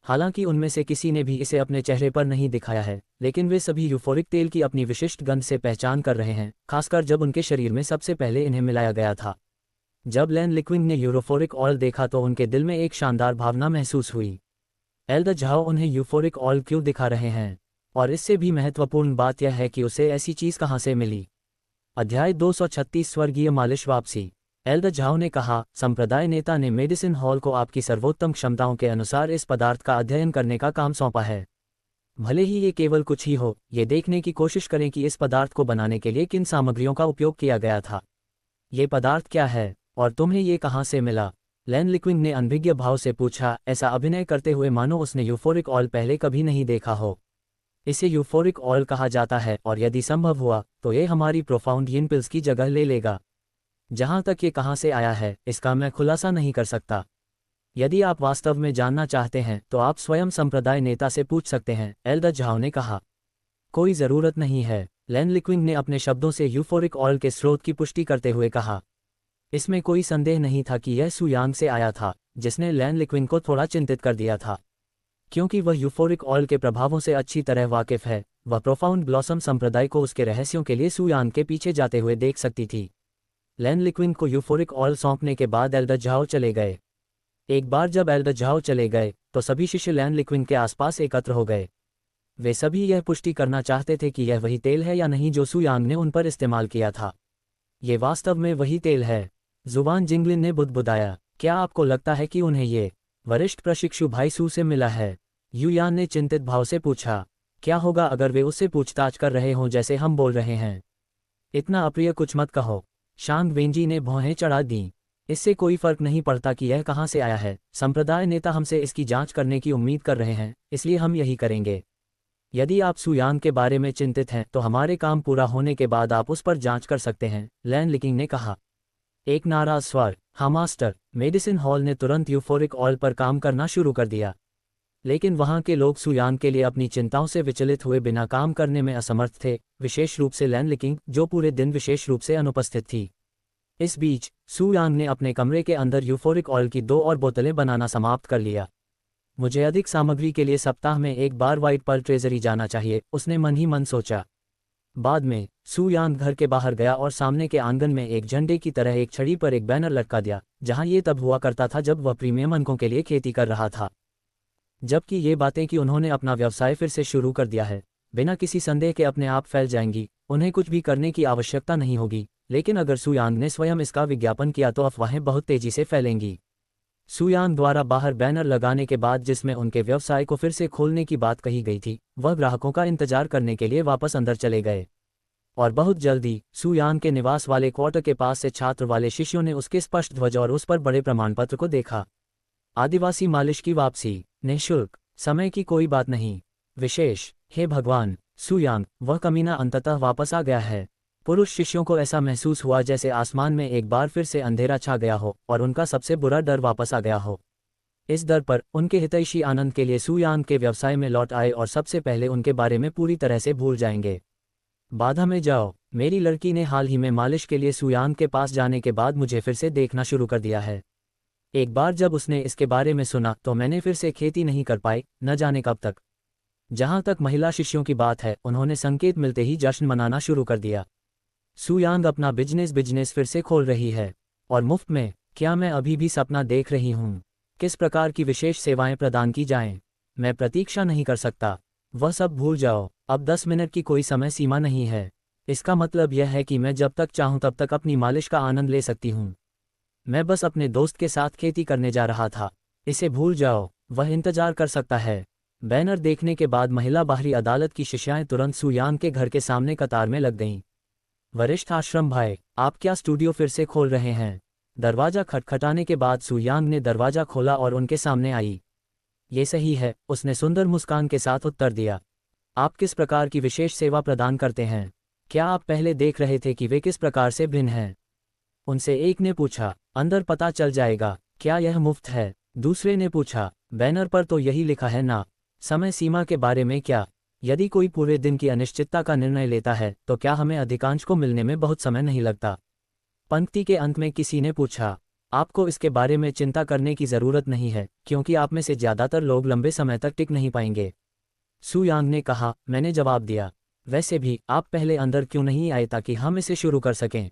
हालांकि उनमें से किसी ने भी इसे अपने चेहरे पर नहीं दिखाया है, लेकिन वे सभी यूफोरिक तेल की अपनी विशिष्ट गंध से पहचान कर रहे हैं, खासकर जब उनके शरीर में सबसे पहले इन्हें मिलाया गया था। जब लैन लिक्विंग ने यूरोफोरिक ऑयल देखा तो उनके दिल में एक शानदार भावना महसूस हुई। एल्डर झाओ उन्हें यूफोरिक ऑयल क्यों दिखा रहे हैं? और इससे भी महत्वपूर्ण बात यह है कि उसे ऐसी चीज़ कहाँ से मिली। अध्याय 236 स्वर्गीय मालिश वापसी। एल्डर झाओ ने कहा, संप्रदाय नेता ने मेडिसिन हॉल को आपकी सर्वोत्तम क्षमताओं के अनुसार इस पदार्थ का अध्ययन करने का काम सौंपा है। भले ही ये केवल कुछ ही हो, ये देखने की कोशिश करें कि इस पदार्थ को बनाने के लिए किन सामग्रियों का उपयोग किया गया था। ये पदार्थ क्या है और तुम्हें ये कहाँ से मिला? लैन लिक्विंग ने अनभिज्ञ भाव से पूछा, ऐसा अभिनय करते हुए मानो उसने यूफोरिक ऑयल पहले कभी नहीं देखा हो। इसे यूफोरिक ऑयल कहा जाता है और यदि संभव हुआ तो ये हमारी प्रोफाउंड यिन पिल्स की जगह ले लेगा। जहां तक ये कहां से आया है, इसका मैं खुलासा नहीं कर सकता। यदि आप वास्तव में जानना चाहते हैं तो आप स्वयं संप्रदाय नेता से पूछ सकते हैं, एल्डर झाओ ने कहा। कोई ज़रूरत नहीं है, लैन लिक्विंग ने अपने शब्दों से यूफोरिक ऑयल के स्रोत की पुष्टि करते हुए कहा। इसमें कोई संदेह नहीं था कि यह सुयांग से आया था, जिसने लैन लिक्विंग को थोड़ा चिंतित कर दिया था। क्योंकि वह यूफोरिक ऑयल के प्रभावों से अच्छी तरह वाकिफ है, वह प्रोफाउंड ब्लॉसम संप्रदाय को उसके रहस्यों के लिए सुयान के पीछे जाते हुए देख सकती थी। लैन लिक्विन को यूफोरिक ऑयल सौंपने के बाद एल्डर झाओ चले गए। एक बार जब एल्डर झाओ चले गए तो सभी शिष्य लैन लिक्विन के आसपास एकत्र हो गए। वे सभी यह पुष्टि करना चाहते थे कि यह वही तेल है या नहीं जो सुयांग ने उन पर इस्तेमाल किया था। ये वास्तव में वही तेल है। जुबान जिंगलिन ने बुदबुदाया, क्या आपको लगता है कि उन्हें ये वरिष्ठ प्रशिक्षु भाई सू से मिला है? युयान ने चिंतित भाव से पूछा, क्या होगा अगर वे उससे पूछताछ कर रहे हों जैसे हम बोल रहे हैं? इतना अप्रिय कुछ मत कहो, शांग वेंजी ने भौहें चढ़ा दी। इससे कोई फर्क नहीं पड़ता कि यह कहाँ से आया है। संप्रदाय नेता हमसे इसकी जांच करने की उम्मीद कर रहे हैं, इसलिए हम यही करेंगे। यदि आप सुयांग के बारे में चिंतित हैं तो हमारे काम पूरा होने के बाद आप उस पर जांच कर सकते हैं, लैन लिकिंग ने कहा। एक नाराज स्वर, हाँ मास्टर। मेडिसिन हॉल ने तुरंत यूफोरिक ऑयल पर काम करना शुरू कर दिया। लेकिन वहां के लोग सुयांग के लिए अपनी चिंताओं से विचलित हुए बिना काम करने में असमर्थ थे, विशेष रूप से लैन लिकिंग जो पूरे दिन विशेष रूप से अनुपस्थित थी। इस बीच सुयांग ने अपने कमरे के अंदर यूफोरिक ऑयल की 2 और बोतलें बनाना समाप्त कर लिया। मुझे अधिक सामग्री के लिए सप्ताह में एक बार व्हाइट पर्ल ट्रेजरी जाना चाहिए, उसने मन ही मन सोचा। बाद में सुयांग घर के बाहर गया और सामने के आंगन में एक झंडे की तरह एक छड़ी पर एक बैनर लटका दिया, जहां ये तब हुआ करता था जब वह प्रीमियम अंकों के लिए खेती कर रहा था। जबकि ये बातें कि उन्होंने अपना व्यवसाय फिर से शुरू कर दिया है, बिना किसी संदेह के अपने आप फैल जाएंगी, उन्हें कुछ भी करने की आवश्यकता नहीं होगी। लेकिन अगर सुयांग ने स्वयं इसका विज्ञापन किया तो अफवाहें बहुत तेजी से फैलेंगी। सुयांग द्वारा बाहर बैनर लगाने के बाद जिसमें उनके व्यवसाय को फिर से खोलने की बात कही गई थी, वह ग्राहकों का इंतजार करने के लिए वापस अंदर चले गए। और बहुत जल्दी सुयांग के निवास वाले क्वार्टर के पास से छात्र वाले शिष्यों ने उसके स्पष्ट ध्वज और उस पर बड़े प्रमाणपत्र को देखा। आदिवासी मालिश की वापसी, निःशुल्क, समय की कोई बात नहीं, विशेष। हे भगवान, सुयांग, वह कमीना अंततः वापस आ गया है। पुरुष शिष्यों को ऐसा महसूस हुआ जैसे आसमान में एक बार फिर से अंधेरा छा गया हो और उनका सबसे बुरा डर वापस आ गया हो। इस डर पर उनके हितैषी आनंद के लिए सुयांग के व्यवसाय में लौट आए और सबसे पहले उनके बारे में पूरी तरह से भूल जाएंगे। बाधा में जाओ, मेरी लड़की ने हाल ही में मालिश के लिए सुयांग के पास जाने के बाद मुझे फिर से देखना शुरू कर दिया है। एक बार जब उसने इसके बारे में सुना तो मैंने फिर से खेती नहीं कर पाई, न जाने कब तक। जहां तक महिला शिष्यों की बात है, उन्होंने संकेत मिलते ही जश्न मनाना शुरू कर दिया। सुयांग अपना बिजनेस फिर से खोल रही है, और मुफ्त में। क्या मैं अभी भी सपना देख रही हूँ? किस प्रकार की विशेष सेवाएं प्रदान की जाएं? मैं प्रतीक्षा नहीं कर सकता। वह सब भूल जाओ, अब 10 मिनट की कोई समय सीमा नहीं है। इसका मतलब यह है कि मैं जब तक चाहूं तब तक अपनी मालिश का आनंद ले सकती हूँ। मैं बस अपने दोस्त के साथ खेती करने जा रहा था, इसे भूल जाओ। वह इंतजार कर सकता है। बैनर देखने के बाद महिला बाहरी अदालत की शिष्याएं तुरंत सुयांग के घर के सामने कतार में लग गईं। वरिष्ठ आश्रम भाई, आप क्या स्टूडियो फिर से खोल रहे हैं? दरवाजा खटखटाने के बाद सुयांग ने दरवाजा खोला और उनके सामने आई। ये सही है, उसने सुंदर मुस्कान के साथ उत्तर दिया। आप किस प्रकार की विशेष सेवा प्रदान करते हैं? क्या आप पहले देख रहे थे कि वे किस प्रकार से भिन्न हैं? उनसे एक ने पूछा। अंदर पता चल जाएगा। क्या यह मुफ्त है? दूसरे ने पूछा। बैनर पर तो यही लिखा है ना। समय सीमा के बारे में क्या? यदि कोई पूरे दिन की अनिश्चितता का निर्णय लेता है तो क्या हमें अधिकांश को मिलने में बहुत समय नहीं लगता? पंक्ति के अंत में किसी ने पूछा। आपको इसके बारे में चिंता करने की ज़रूरत नहीं है, क्योंकि आप में से ज़्यादातर लोग लंबे समय तक टिक नहीं पाएंगे, सुयांग ने कहा। मैंने जवाब दिया। वैसे भी आप पहले अंदर क्यों नहीं आए ताकि हम इसे शुरू कर सकें?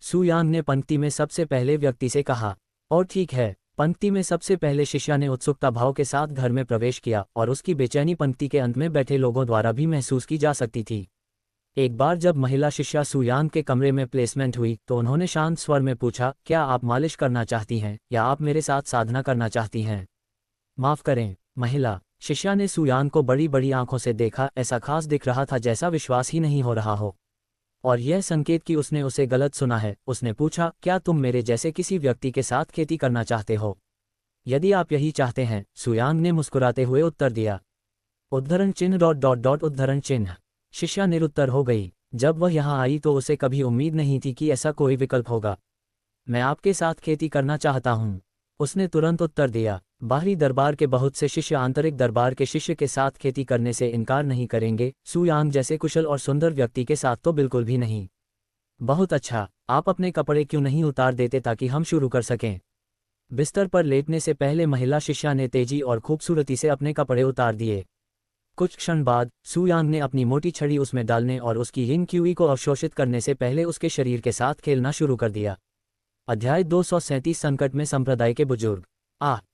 सुयांग ने पंक्ति में सबसे पहले व्यक्ति से कहा। और ठीक है। पंक्ति में सबसे पहले शिष्या ने उत्सुकता भाव के साथ घर में प्रवेश किया और उसकी बेचैनी पंक्ति के अंत में बैठे लोगों द्वारा भी महसूस की जा सकती थी। एक बार जब महिला शिष्या सुयांग के कमरे में प्लेसमेंट हुई तो उन्होंने शांत स्वर में पूछा, क्या आप मालिश करना चाहती हैं या आप मेरे साथ साधना करना चाहती हैं? माफ़ करें। महिला शिष्या ने सुयांग को बड़ी बड़ी आंखों से देखा, ऐसा खास दिख रहा था जैसा विश्वास ही नहीं हो रहा हो। और यह संकेत कि उसने उसे गलत सुना है। उसने पूछा, क्या तुम मेरे जैसे किसी व्यक्ति के साथ खेती करना चाहते हो? यदि आप यही चाहते हैं, सुयांग ने मुस्कुराते हुए उत्तर दिया। उद्धरण चिन्ह ... उद्धरण चिन्ह। शिष्या निरुत्तर हो गई। जब वह यहाँ आई तो उसे कभी उम्मीद नहीं थी कि ऐसा कोई विकल्प होगा। मैं आपके साथ खेती करना चाहता हूँ, उसने तुरंत उत्तर दिया। बाहरी दरबार के बहुत से शिष्य आंतरिक दरबार के शिष्य के साथ खेती करने से इनकार नहीं करेंगे, सुयांग जैसे कुशल और सुंदर व्यक्ति के साथ तो बिल्कुल भी नहीं। बहुत अच्छा, आप अपने कपड़े क्यों नहीं उतार देते ताकि हम शुरू कर सकें? बिस्तर पर लेटने से पहले महिला शिष्या ने तेजी और खूबसूरती से अपने कपड़े उतार दिए। कुछ क्षण बाद सुयांग ने अपनी मोटी छड़ी उसमें डालने और उसकी यिंग क्यूई को अवशोषित करने से पहले उसके शरीर के साथ खेलना शुरू कर दिया। अध्याय 237 संकट में संप्रदाय के बुजुर्ग।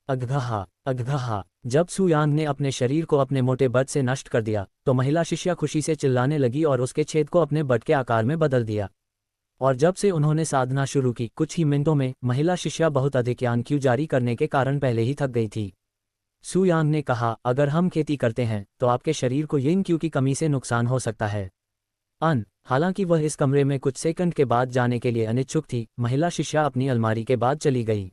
अघघहा अघघहा। जब सुयांग ने अपने शरीर को अपने मोटे बट से नष्ट कर दिया तो महिला शिष्या खुशी से चिल्लाने लगी और उसके छेद को अपने बट के आकार में बदल दिया। और जब से उन्होंने साधना शुरू की कुछ ही मिनटों में महिला शिष्या बहुत अधिक यान क्यू जारी करने के कारण पहले ही थक गई थी। सुयांग ने कहा, अगर हम खेती करते हैं तो आपके शरीर को यिंग क्यू की कमी से नुकसान हो सकता है। हालांकि वह इस कमरे में कुछ सेकंड के बाद जाने के लिए अनिच्छुक थी, महिला शिष्या अपनी अलमारी के बाद चली गई।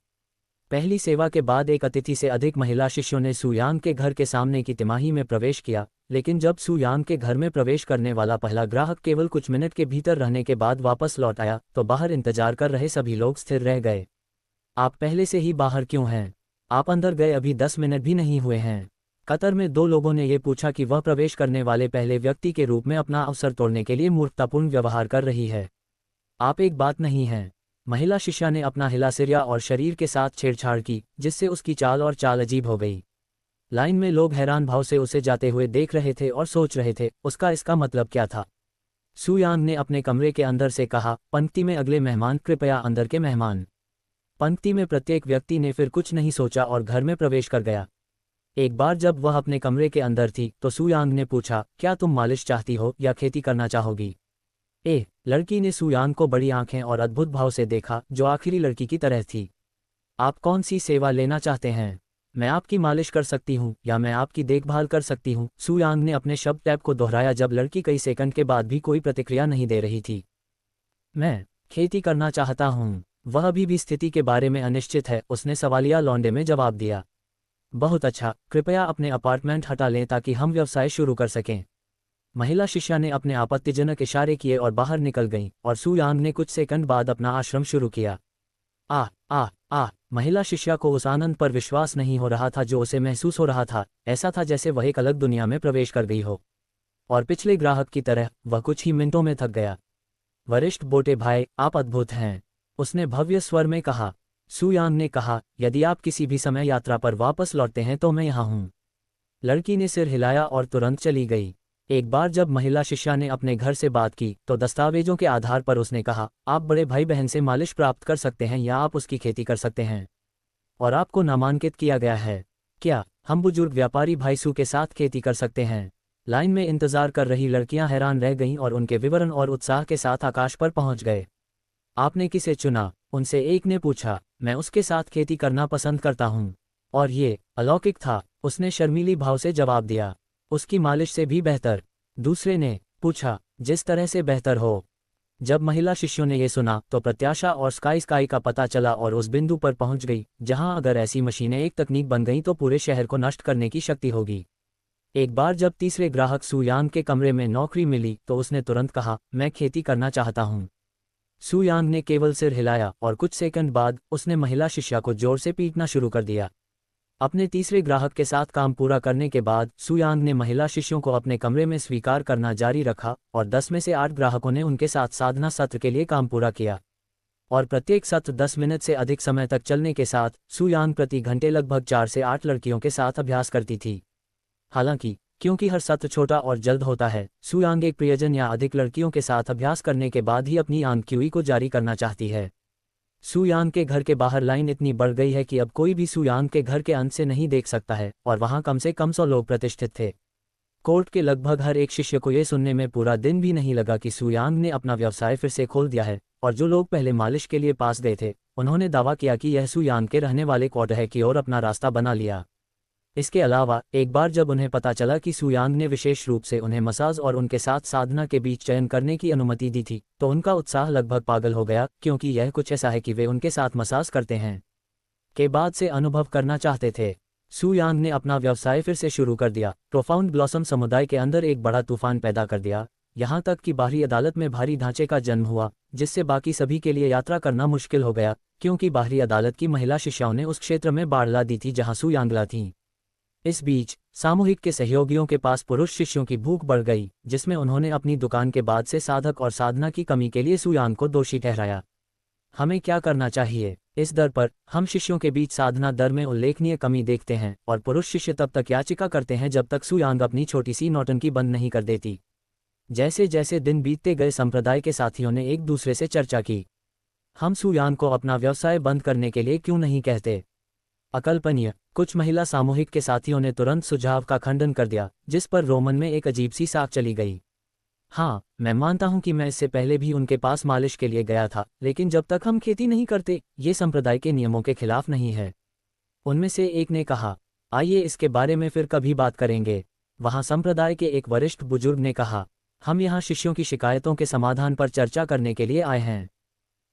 पहली सेवा के बाद एक अतिथि से अधिक महिला शिष्यों ने सुयांग के घर के सामने की तिमाही में प्रवेश किया, लेकिन जब सुयांग के घर में प्रवेश करने वाला पहला ग्राहक केवल कुछ मिनट के भीतर रहने के बाद वापस लौट आया तो बाहर इंतजार कर रहे सभी लोग स्थिर रह गए। आप पहले से ही बाहर क्यों हैं? आप अंदर गए अभी 10 मिनट भी नहीं हुए हैं। कतर में 2 लोगों ने ये पूछा कि वह प्रवेश करने वाले पहले व्यक्ति के रूप में अपना अवसर तोड़ने के लिए मूर्खतापूर्ण व्यवहार कर रही है। आप एक बात नहीं हैं। महिला शिष्या ने अपना हिला सिरिया और शरीर के साथ छेड़छाड़ की, जिससे उसकी चाल अजीब हो गई। लाइन में लोग हैरान भाव से उसे जाते हुए देख रहे थे और सोच रहे थे इसका मतलब क्या था। सुयांग ने अपने कमरे के अंदर से कहा, पंक्ति में अगले मेहमान कृपया अंदर के मेहमान। पंक्ति में प्रत्येक व्यक्ति ने फिर कुछ नहीं सोचा और घर में प्रवेश कर गया। एक बार जब वह अपने कमरे के अंदर थी तो सुयांग ने पूछा, क्या तुम मालिश चाहती हो या खेती करना चाहोगी? लड़की ने सुयांग को बड़ी आंखें और अद्भुत भाव से देखा, जो आखिरी लड़की की तरह थी। आप कौन सी सेवा लेना चाहते हैं? मैं आपकी मालिश कर सकती हूँ या मैं आपकी देखभाल कर सकती हूँ। सुयांग ने अपने शब्द टैप को दोहराया जब लड़की कई सेकंड के बाद भी कोई प्रतिक्रिया नहीं दे रही थी। मैं खेती करना चाहता हूँ। वह अभी भी स्थिति के बारे में अनिश्चित है, उसने सवालिया लौंडे में जवाब दिया। बहुत अच्छा, कृपया अपने अपार्टमेंट हटा लें ताकि हम व्यवसाय शुरू कर सकें। महिला शिष्या ने अपने आपत्तिजनक इशारे किए और बाहर निकल गईं और सुयांग ने कुछ सेकंड बाद अपना आश्रम शुरू किया। महिला शिष्या को उस आनंद पर विश्वास नहीं हो रहा था जो उसे महसूस हो रहा था। ऐसा था जैसे वह एक अलग दुनिया में प्रवेश कर गई हो। और पिछले ग्राहक की तरह वह कुछ ही मिनटों में थक गया। वरिष्ठ बोटे भाई, आप अद्भुत हैं, उसने भव्य स्वर में कहा। सुयांग ने कहा, यदि आप किसी भी समय यात्रा पर वापस लौटते हैं तो मैं यहाँ हूँ। लड़की ने सिर हिलाया और तुरंत चली गई। एक बार जब महिला शिष्या ने अपने घर से बात की तो दस्तावेजों के आधार पर उसने कहा, आप बड़े भाई बहन से मालिश प्राप्त कर सकते हैं या आप उसकी खेती कर सकते हैं। और आपको नामांकित किया गया है। क्या हम बुजुर्ग व्यापारी भाई सू के साथ खेती कर सकते हैं? लाइन में इंतजार कर रही लड़कियां हैरान रह गईं और उनके विवरण और उत्साह के साथ आकाश पर पहुंच गए। आपने किसे चुना? उनसे एक ने पूछा। मैं उसके साथ खेती करना पसंद करता हूँ। और ये अलौकिक था, उसने शर्मीली भाव से जवाब दिया। उसकी मालिश से भी बेहतर, दूसरे ने पूछा। जिस तरह से बेहतर हो। जब महिला शिष्यों ने यह सुना तो प्रत्याशा और स्काई का पता चला और उस बिंदु पर पहुंच गई जहां अगर ऐसी मशीनें एक तकनीक बन गईं तो पूरे शहर को नष्ट करने की शक्ति होगी। एक बार जब तीसरे ग्राहक सुयांग के कमरे में नौकरी मिली तो उसने तुरंत कहा, मैं खेती करना चाहता हूं। सुयांग ने केवल सिर हिलाया और कुछ सेकंड बाद उसने महिला शिष्या को जोर से पीटना शुरू कर दिया। अपने तीसरे ग्राहक के साथ काम पूरा करने के बाद सुयांग ने महिला शिष्यों को अपने कमरे में स्वीकार करना जारी रखा और 10 में से 8 ग्राहकों ने उनके साथ साधना सत्र के लिए काम पूरा किया। और प्रत्येक सत्र 10 मिनट से अधिक समय तक चलने के साथ सुयांग प्रति घंटे लगभग 4 से 8 लड़कियों के साथ अभ्यास करती थी। हालांकि क्योंकि हर सत्र छोटा और जल्द होता है, सुयांग एक प्रियजन या अधिक लड़कियों के साथ अभ्यास करने के बाद ही अपनी यान क्यूई को जारी करना चाहती है। सुयांग के घर के बाहर लाइन इतनी बढ़ गई है कि अब कोई भी सुयांग के घर के अंत से नहीं देख सकता है और वहां कम से कम 100 लोग प्रतिष्ठित थे। कोर्ट के लगभग हर एक शिष्य को यह सुनने में पूरा दिन भी नहीं लगा कि सुयांग ने अपना व्यवसाय फिर से खोल दिया है, और जो लोग पहले मालिश के लिए पास गए थे उन्होंने दावा किया कि यह सुयांग के रहने वाले क्वार्टर की ओर अपना रास्ता बना लिया। इसके अलावा एक बार जब उन्हें पता चला कि सुयांग ने विशेष रूप से उन्हें मसाज और उनके साथ साधना के बीच चयन करने की अनुमति दी थी तो उनका उत्साह लगभग पागल हो गया, क्योंकि यह कुछ ऐसा है कि वे उनके साथ मसाज करते हैं के बाद से अनुभव करना चाहते थे। सुयांग ने अपना व्यवसाय फिर से शुरू कर दिया, प्रोफाउंड ब्लॉसम समुदाय के अंदर एक बड़ा तूफान पैदा कर दिया, यहाँ तक कि बाहरी अदालत में भारी ढांचे का जन्म हुआ जिससे बाकी सभी के लिए यात्रा करना मुश्किल हो गया, क्योंकि बाहरी अदालत की महिला शिष्याओं ने उस क्षेत्र में बाढ़ ला दी थी जहाँ सुयांगला थीं। इस बीच सामूहिक के सहयोगियों के पास पुरुष शिष्यों की भूख बढ़ गई, जिसमें उन्होंने अपनी दुकान के बाद से साधक और साधना की कमी के लिए सुयांग को दोषी ठहराया। हमें क्या करना चाहिए? इस दर पर हम शिष्यों के बीच साधना दर में उल्लेखनीय कमी देखते हैं और पुरुष शिष्य तब तक याचिका करते हैं जब तक सु यांग अपनी छोटी सी नौटंकी बंद नहीं कर देती। जैसे जैसे दिन बीतते गए संप्रदाय के साथियों ने एक दूसरे से चर्चा की, हम सु यांग को अपना व्यवसाय बंद करने के लिए क्यों नहीं कहते? अकल्पनीय। कुछ महिला सामूहिक के साथियों ने तुरंत सुझाव का खंडन कर दिया, जिस पर रोमन में एक अजीब सी साख चली गई। हाँ, मैं मानता हूं कि मैं इससे पहले भी उनके पास मालिश के लिए गया था, लेकिन जब तक हम खेती नहीं करते, ये संप्रदाय के नियमों के खिलाफ नहीं है। उनमें से एक ने कहा, आइए इसके बारे में फिर कभी बात करेंगे। वहां संप्रदाय के एक वरिष्ठ बुजुर्ग ने कहा, हम यहाँ शिष्यों की शिकायतों के समाधान पर चर्चा करने के लिए आए हैं।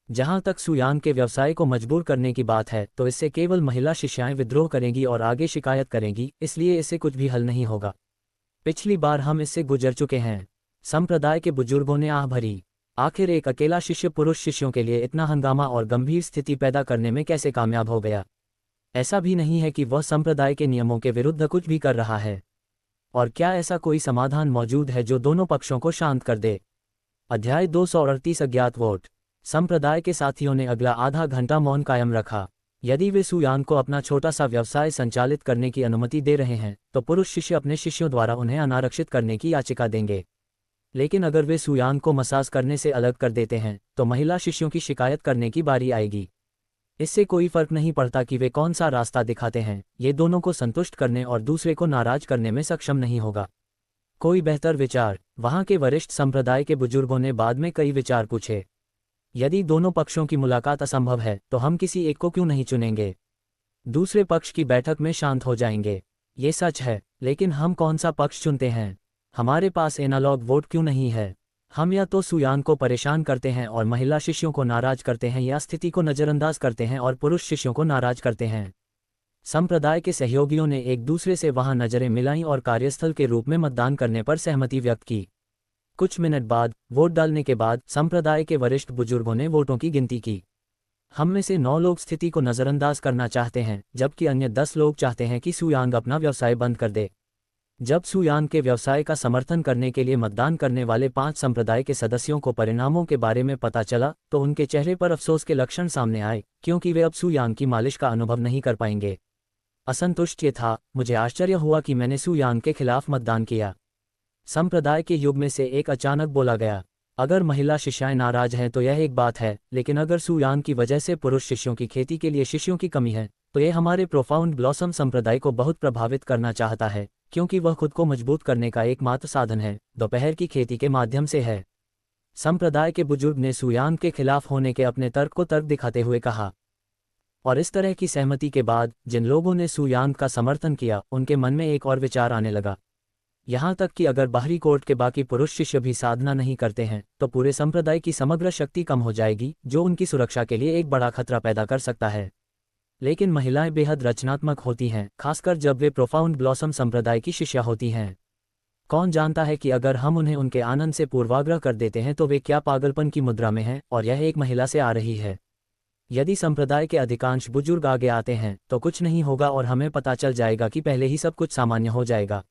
जहां तक सु यांग के व्यवसाय को मजबूर करने की बात है, तो इससे केवल महिला शिष्याएं विद्रोह करेंगी और आगे शिकायत करेंगी, इसलिए इससे कुछ भी हल नहीं होगा। पिछली बार हम इससे गुजर चुके हैं। संप्रदाय के बुजुर्गों ने आह भरी। आखिर एक अकेला शिष्य पुरुष शिष्यों के लिए इतना हंगामा और गंभीर स्थिति पैदा करने में कैसे कामयाब हो गया? ऐसा भी नहीं है कि वह संप्रदाय के नियमों के विरुद्ध कुछ भी कर रहा है। और क्या ऐसा कोई समाधान मौजूद है जो दोनों पक्षों को शांत कर दे? अध्याय 238 अज्ञात वोट। संप्रदाय के साथियों ने अगला आधा घंटा मौन कायम रखा। यदि वे सु यांग को अपना छोटा सा व्यवसाय संचालित करने की अनुमति दे रहे हैं, तो पुरुष शिष्य अपने शिष्यों द्वारा उन्हें अनारक्षित करने की याचिका देंगे। लेकिन अगर वे सु यांग को मसाज करने से अलग कर देते हैं, तो महिला शिष्यों की शिकायत करने की बारी आएगी। इससे कोई फर्क नहीं पड़ता कि वे कौन सा रास्ता दिखाते हैं, ये दोनों को संतुष्ट करने और दूसरे को नाराज करने में सक्षम नहीं होगा। कोई बेहतर विचार? वहां के वरिष्ठ संप्रदाय के बुजुर्गों ने बाद में कई विचार पूछे। यदि दोनों पक्षों की मुलाकात असंभव है, तो हम किसी एक को क्यों नहीं चुनेंगे? दूसरे पक्ष की बैठक में शांत हो जाएंगे। ये सच है, लेकिन हम कौन सा पक्ष चुनते हैं? हमारे पास एनालॉग वोट क्यों नहीं है? हम या तो सु यांग को परेशान करते हैं और महिला शिष्यों को नाराज करते हैं, या स्थिति को नज़रअंदाज करते हैं और पुरुष शिष्यों को नाराज करते हैं। संप्रदाय के सहयोगियों ने एक दूसरे से वहां नजरें मिलाईं और कार्यस्थल के रूप में मतदान करने पर सहमति व्यक्त की। कुछ मिनट बाद वोट डालने के बाद संप्रदाय के वरिष्ठ बुजुर्गों ने वोटों की गिनती की। हम में से 9 लोग स्थिति को नज़रअंदाज करना चाहते हैं, जबकि अन्य 10 लोग चाहते हैं कि सु यांग अपना व्यवसाय बंद कर दे। जब सु यांग के व्यवसाय का समर्थन करने के लिए मतदान करने वाले 5 संप्रदाय के सदस्यों को परिणामों के बारे में पता चला, तो उनके चेहरे पर अफसोस के लक्षण सामने आए, क्योंकि वे अब सु यांग की मालिश का अनुभव नहीं कर पाएंगे। असंतुष्ट ये था, मुझे आश्चर्य हुआ कि मैंने सु यांग के खिलाफ मतदान किया। संप्रदाय के युग में से एक अचानक बोला गया, अगर महिला शिष्याएं नाराज हैं तो यह एक बात है, लेकिन अगर सु यांग की वजह से पुरुष शिष्यों की खेती के लिए शिष्यों की कमी है, तो यह हमारे प्रोफाउंड ब्लॉसम संप्रदाय को बहुत प्रभावित करना चाहता है, क्योंकि वह खुद को मजबूत करने का एकमात्र साधन है, दोपहर की खेती के माध्यम से है। संप्रदाय के बुजुर्ग ने सु यांग के खिलाफ होने के अपने तर्क को तर्क दिखाते हुए कहा। और इस तरह की सहमति के बाद जिन लोगों ने सु यांग का समर्थन किया, उनके मन में एक और विचार आने लगा। यहाँ तक कि अगर बाहरी कोर्ट के बाकी पुरुष शिष्य भी साधना नहीं करते हैं, तो पूरे संप्रदाय की समग्र शक्ति कम हो जाएगी, जो उनकी सुरक्षा के लिए एक बड़ा खतरा पैदा कर सकता है। लेकिन महिलाएं बेहद रचनात्मक होती हैं, खासकर जब वे प्रोफाउंड ब्लॉसम संप्रदाय की शिष्या होती हैं। कौन जानता है कि अगर हम उन्हें उनके आनंद से पूर्वाग्रह कर देते हैं तो वे क्या पागलपन की मुद्रा में हैं, और यह एक महिला से आ रही है। यदि संप्रदाय के अधिकांश बुजुर्ग आगे आते हैं, तो कुछ नहीं होगा और हमें पता चल जाएगा कि पहले ही सब कुछ सामान्य हो जाएगा।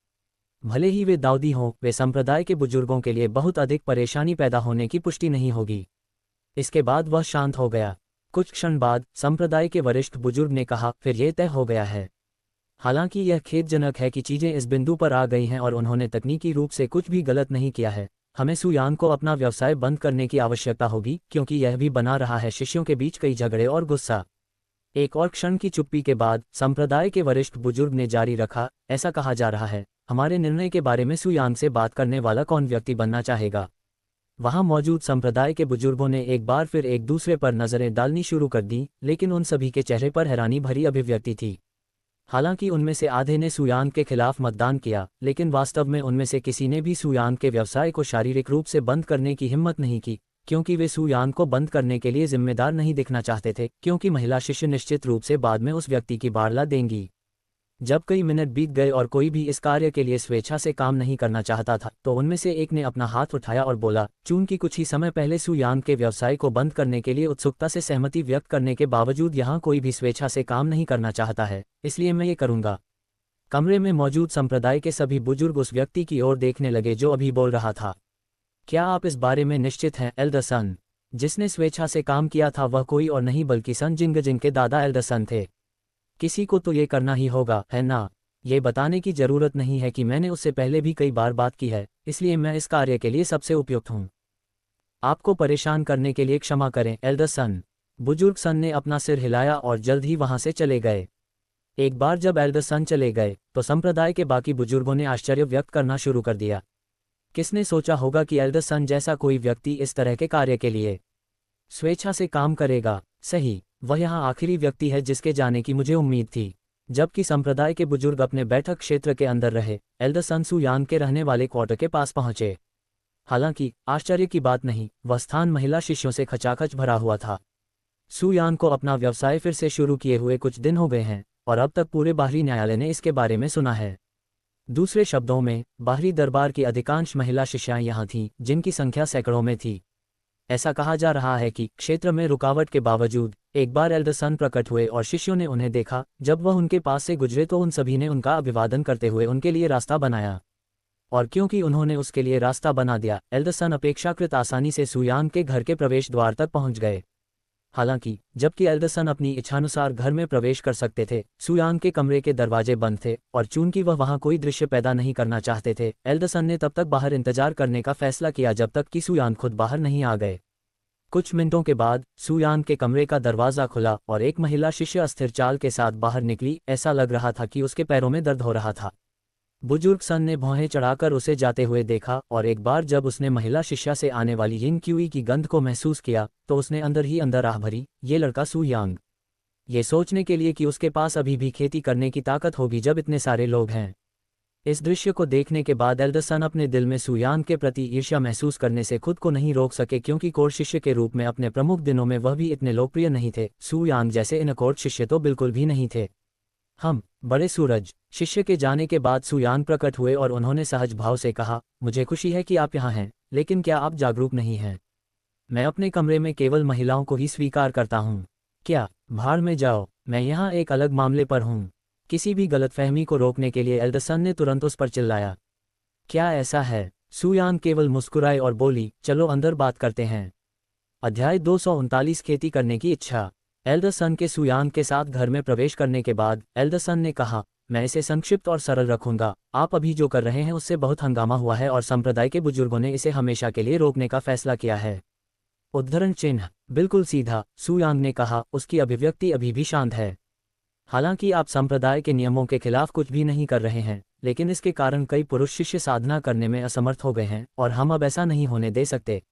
भले ही वे दाऊदी हों, वे संप्रदाय के बुजुर्गों के लिए बहुत अधिक परेशानी पैदा होने की पुष्टि नहीं होगी। इसके बाद वह शांत हो गया। कुछ क्षण बाद संप्रदाय के वरिष्ठ बुजुर्ग ने कहा, फिर ये तय हो गया है। हालांकि यह खेदजनक है कि चीजें इस बिंदु पर आ गई हैं और उन्होंने तकनीकी रूप से कुछ भी गलत नहीं किया है। हमें सु यांग को अपना व्यवसाय बंद करने की आवश्यकता होगी, क्योंकि यह भी बना रहा है शिष्यों के बीच कई झगड़े और गुस्सा। एक और क्षण की चुप्पी के बाद संप्रदाय के वरिष्ठ बुजुर्ग ने जारी रखा, ऐसा कहा जा रहा है, हमारे निर्णय के बारे में सु यांग से बात करने वाला कौन व्यक्ति बनना चाहेगा? वहां मौजूद संप्रदाय के बुजुर्गों ने एक बार फिर एक दूसरे पर नजरें डालनी शुरू कर दी, लेकिन उन सभी के चेहरे पर हैरानी भरी अभिव्यक्ति थी। हालांकि उनमें से आधे ने सु यांग के खिलाफ मतदान किया, लेकिन वास्तव में उनमें से किसी ने भी सु यांग के व्यवसाय को शारीरिक रूप से बंद करने की हिम्मत नहीं की, क्योंकि वे सु यांग को बंद करने के लिए जिम्मेदार नहीं दिखना चाहते थे, क्योंकि महिला शिष्य निश्चित रूप से बाद में उस व्यक्ति की बाड़ला देंगी। जब कई मिनट बीत गए और कोई भी इस कार्य के लिए स्वेच्छा से काम नहीं करना चाहता था, तो उनमें से एक ने अपना हाथ उठाया और बोला, चूंकि कुछ ही समय पहले सु यांग के व्यवसाय को बंद करने के लिए उत्सुकता से सहमति व्यक्त करने के बावजूद यहाँ कोई भी स्वेच्छा से काम नहीं करना चाहता है, इसलिए मैं ये करूँगा। कमरे में मौजूद संप्रदाय के सभी बुजुर्ग उस व्यक्ति की ओर देखने लगे जो अभी बोल रहा था। क्या आप इस बारे में निश्चित हैं, एल्डर सन? जिसने स्वेच्छा से काम किया था वह कोई और नहीं बल्कि सन जिंगजिंग के दादा एल्डर सन थे। किसी को तो ये करना ही होगा, है ना? ये बताने की जरूरत नहीं है कि मैंने उससे पहले भी कई बार बात की है, इसलिए मैं इस कार्य के लिए सबसे उपयुक्त हूँ। आपको परेशान करने के लिए क्षमा करें, एल्डर सन। बुजुर्ग सन ने अपना सिर हिलाया और जल्द ही वहां से चले गए। एक बार जब एल्डर सन चले गए तो संप्रदाय के बाकी बुजुर्गों ने आश्चर्य व्यक्त करना शुरू कर दिया। किसने सोचा होगा कि एल्डर सन जैसा कोई व्यक्ति इस तरह के कार्य के लिए स्वेच्छा से काम करेगा? सही, वह यहाँ आखिरी व्यक्ति है जिसके जाने की मुझे उम्मीद थी। जबकि संप्रदाय के बुजुर्ग अपने बैठक क्षेत्र के अंदर रहे, एल्डर सन सू यांग के रहने वाले क्वार्टर के पास पहुंचे। हालांकि आश्चर्य की बात नहीं, वह स्थान महिला शिष्यों से खचाखच भरा हुआ था। सू यांग को अपना व्यवसाय फिर से शुरू किए हुए कुछ दिन हो गए हैं और अब तक पूरे बाहरी न्यायालय ने इसके बारे में सुना है। दूसरे शब्दों में, बाहरी दरबार की अधिकांश महिला शिष्याएं यहाँ थीं, जिनकी संख्या सैकड़ों में थी। ऐसा कहा जा रहा है कि क्षेत्र में रुकावट के बावजूद एक बार एल्डर सन प्रकट हुए और शिष्यों ने उन्हें देखा। जब वह उनके पास से गुजरे तो उन सभी ने उनका अभिवादन करते हुए उनके लिए रास्ता बनाया। और क्योंकि उन्होंने उसके लिए रास्ता बना दिया, एल्डर सन अपेक्षाकृत आसानी से सू यांग के घर के प्रवेश द्वार तक पहुंच गए। हालांकि जबकि एल्डर सन अपनी इच्छानुसार घर में प्रवेश कर सकते थे, सू यांग के कमरे के दरवाजे बंद थे और चूंकि वह वहां कोई दृश्य पैदा नहीं करना चाहते थे, एल्डर सन ने तब तक बाहर इंतजार करने का फैसला किया जब तक कि सू यांग खुद बाहर नहीं आ गए। कुछ मिनटों के बाद सू यांग के कमरे का दरवाजा खुला और एक महिला शिष्य अस्थिर चाल के साथ बाहर निकली। ऐसा लग रहा था कि उसके पैरों में दर्द हो रहा था। बुजुर्ग सन ने भौहें चढ़ाकर उसे जाते हुए देखा और एक बार जब उसने महिला शिष्या से आने वाली यिन क्यूई की गंध को महसूस किया तो उसने अंदर ही अंदर आह भरी, ये लड़का सू यांग। ये सोचने के लिए कि उसके पास अभी भी खेती करने की ताकत होगी जब इतने सारे लोग हैं। इस दृश्य को देखने के बाद एल्डर सन अपने दिल में सू यांग के प्रति ईर्ष्या महसूस करने से खुद को नहीं रोक सके, क्योंकि कोर्ट शिष्य के रूप में अपने प्रमुख दिनों में वह भी इतने लोकप्रिय नहीं थे। सू यांग जैसे इन कोर्ट शिष्य तो बिल्कुल भी नहीं थे। हम बड़े सूरज। शिष्य के जाने के बाद सू यांग प्रकट हुए और उन्होंने सहज भाव से कहा, मुझे खुशी है कि आप यहाँ हैं, लेकिन क्या आप जागरूक नहीं हैं? मैं अपने कमरे में केवल महिलाओं को ही स्वीकार करता हूँ। क्या? भाड़ में जाओ, मैं यहाँ एक अलग मामले पर हूँ। किसी भी गलतफहमी को रोकने के लिए एल्डर सन ने तुरंत उस पर चिल्लाया। क्या ऐसा है? सू यांग केवल मुस्कुराए और बोली, चलो अंदर बात करते हैं। अध्याय 239 खेती करने की इच्छा। एल्डर सन के सू यांग के साथ घर में प्रवेश करने के बाद एल्डर सन ने कहा, मैं इसे संक्षिप्त और सरल रखूंगा। आप अभी जो कर रहे हैं उससे बहुत हंगामा हुआ है और संप्रदाय के बुजुर्गों ने इसे हमेशा के लिए रोकने का फैसला किया है। उद्धरण चिन्ह। बिल्कुल सीधा, सू यांग ने कहा, उसकी अभिव्यक्ति अभी भी शांत है। हालांकि आप संप्रदाय के नियमों के खिलाफ कुछ भी नहीं कर रहे हैं, लेकिन इसके कारण कई पुरुष शिष्य साधना करने में असमर्थ हो गए हैं और हम अब ऐसा नहीं होने दे सकते।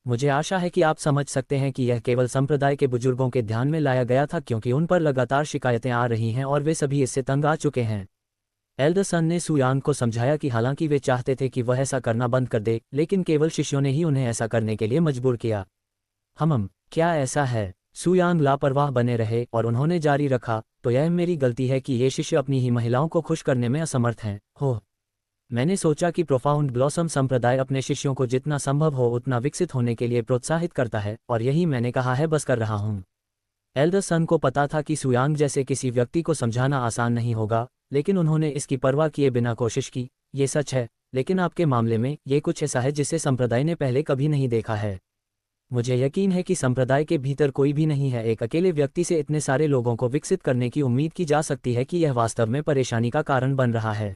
मुझे आशा है कि आप समझ सकते हैं कि यह केवल संप्रदाय के बुजुर्गों के ध्यान में लाया गया था, क्योंकि उन पर लगातार शिकायतें आ रही हैं और वे सभी इससे तंग आ चुके हैं। एल्डर सन ने सू यांग को समझाया कि हालांकि वे चाहते थे कि वह ऐसा करना बंद कर दे, लेकिन केवल शिष्यों ने ही उन्हें ऐसा करने के लिए मजबूर किया। क्या ऐसा है? सू यांग लापरवाह बने रहे और उन्होंने जारी रखा, तो यह मेरी गलती है कि ये शिष्य अपनी ही महिलाओं को खुश करने में असमर्थ हैं। मैंने सोचा कि प्रोफाउंड ब्लॉसम संप्रदाय अपने शिष्यों को जितना संभव हो उतना विकसित होने के लिए प्रोत्साहित करता है, और यही मैंने कहा है, बस कर रहा हूँ। एल्डर सन को पता था कि सू यांग जैसे किसी व्यक्ति को समझाना आसान नहीं होगा, लेकिन उन्होंने इसकी परवाह किए बिना कोशिश की। ये सच है, लेकिन आपके मामले में ये कुछ ऐसा है जिसे संप्रदाय ने पहले कभी नहीं देखा है। मुझे यकीन है कि संप्रदाय के भीतर कोई भी नहीं है एक अकेले व्यक्ति से इतने सारे लोगों को विकसित करने की उम्मीद की जा सकती है कि यह वास्तव में परेशानी का कारण बन रहा है।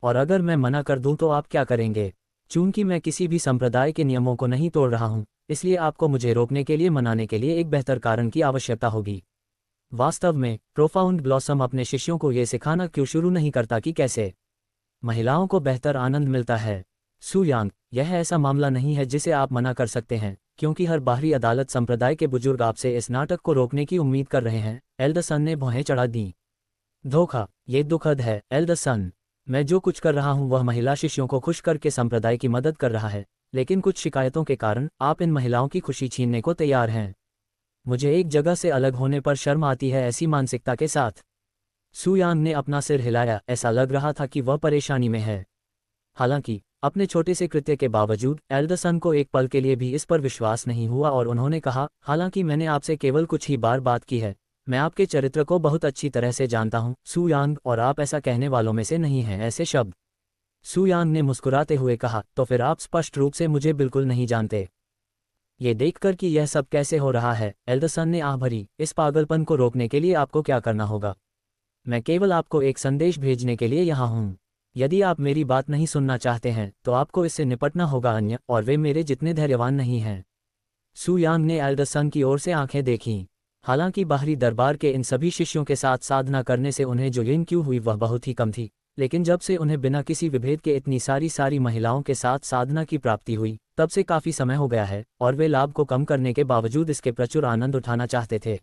और अगर मैं मना कर दूं तो आप क्या करेंगे? चूंकि मैं किसी भी संप्रदाय के नियमों को नहीं तोड़ रहा हूं, इसलिए आपको मुझे रोकने के लिए, मनाने के लिए एक बेहतर कारण की आवश्यकता होगी। वास्तव में प्रोफाउंड ब्लॉसम अपने शिष्यों को यह सिखाना क्यों शुरू नहीं करता कि कैसे महिलाओं को बेहतर आनंद मिलता है? सू यांग, यह ऐसा मामला नहीं है जिसे आप मना कर सकते हैं, क्योंकि हर बाहरी अदालत संप्रदाय के बुजुर्ग आपसे इस नाटक को रोकने की उम्मीद कर रहे हैं। एल्डर सन ने भौहें चढ़ा दी। धोखा, ये दुखद है एल्डर सन। मैं जो कुछ कर रहा हूं वह महिला शिष्यों को खुश करके संप्रदाय की मदद कर रहा है, लेकिन कुछ शिकायतों के कारण आप इन महिलाओं की खुशी छीनने को तैयार हैं। मुझे एक जगह से अलग होने पर शर्म आती है ऐसी मानसिकता के साथ। सू यांग ने अपना सिर हिलाया, ऐसा लग रहा था कि वह परेशानी में है। हालांकि अपने छोटे से कृत्य के बावजूद एल्डर सन को एक पल के लिए भी इस पर विश्वास नहीं हुआ और उन्होंने कहा, हालांकि मैंने आपसे केवल कुछ ही बार बात की है, मैं आपके चरित्र को बहुत अच्छी तरह से जानता हूं सू यांग, और आप ऐसा कहने वालों में से नहीं हैं ऐसे शब्द। सू यांग ने मुस्कुराते हुए कहा, तो फिर आप स्पष्ट रूप से मुझे बिल्कुल नहीं जानते। ये देखकर कि यह सब कैसे हो रहा है, एल्डरसन ने आह भरी। इस पागलपन को रोकने के लिए आपको क्या करना होगा? मैं केवल आपको एक संदेश भेजने के लिए यहाँ हूँ। यदि आप मेरी बात नहीं सुनना चाहते हैं तो आपको इससे निपटना होगा, अन्य और वे मेरे जितने धैर्यवान नहीं हैं। सू यांग ने एल्डरसन की ओर से आंखें देखीं। हालांकि बाहरी दरबार के इन सभी शिष्यों के साथ साधना करने से उन्हें जो yin क्यों हुई वह बहुत ही कम थी, लेकिन जब से उन्हें बिना किसी विभेद के इतनी सारी महिलाओं के साथ साधना की प्राप्ति हुई तब से काफ़ी समय हो गया है, और वे लाभ को कम करने के बावजूद इसके प्रचुर आनंद उठाना चाहते थे।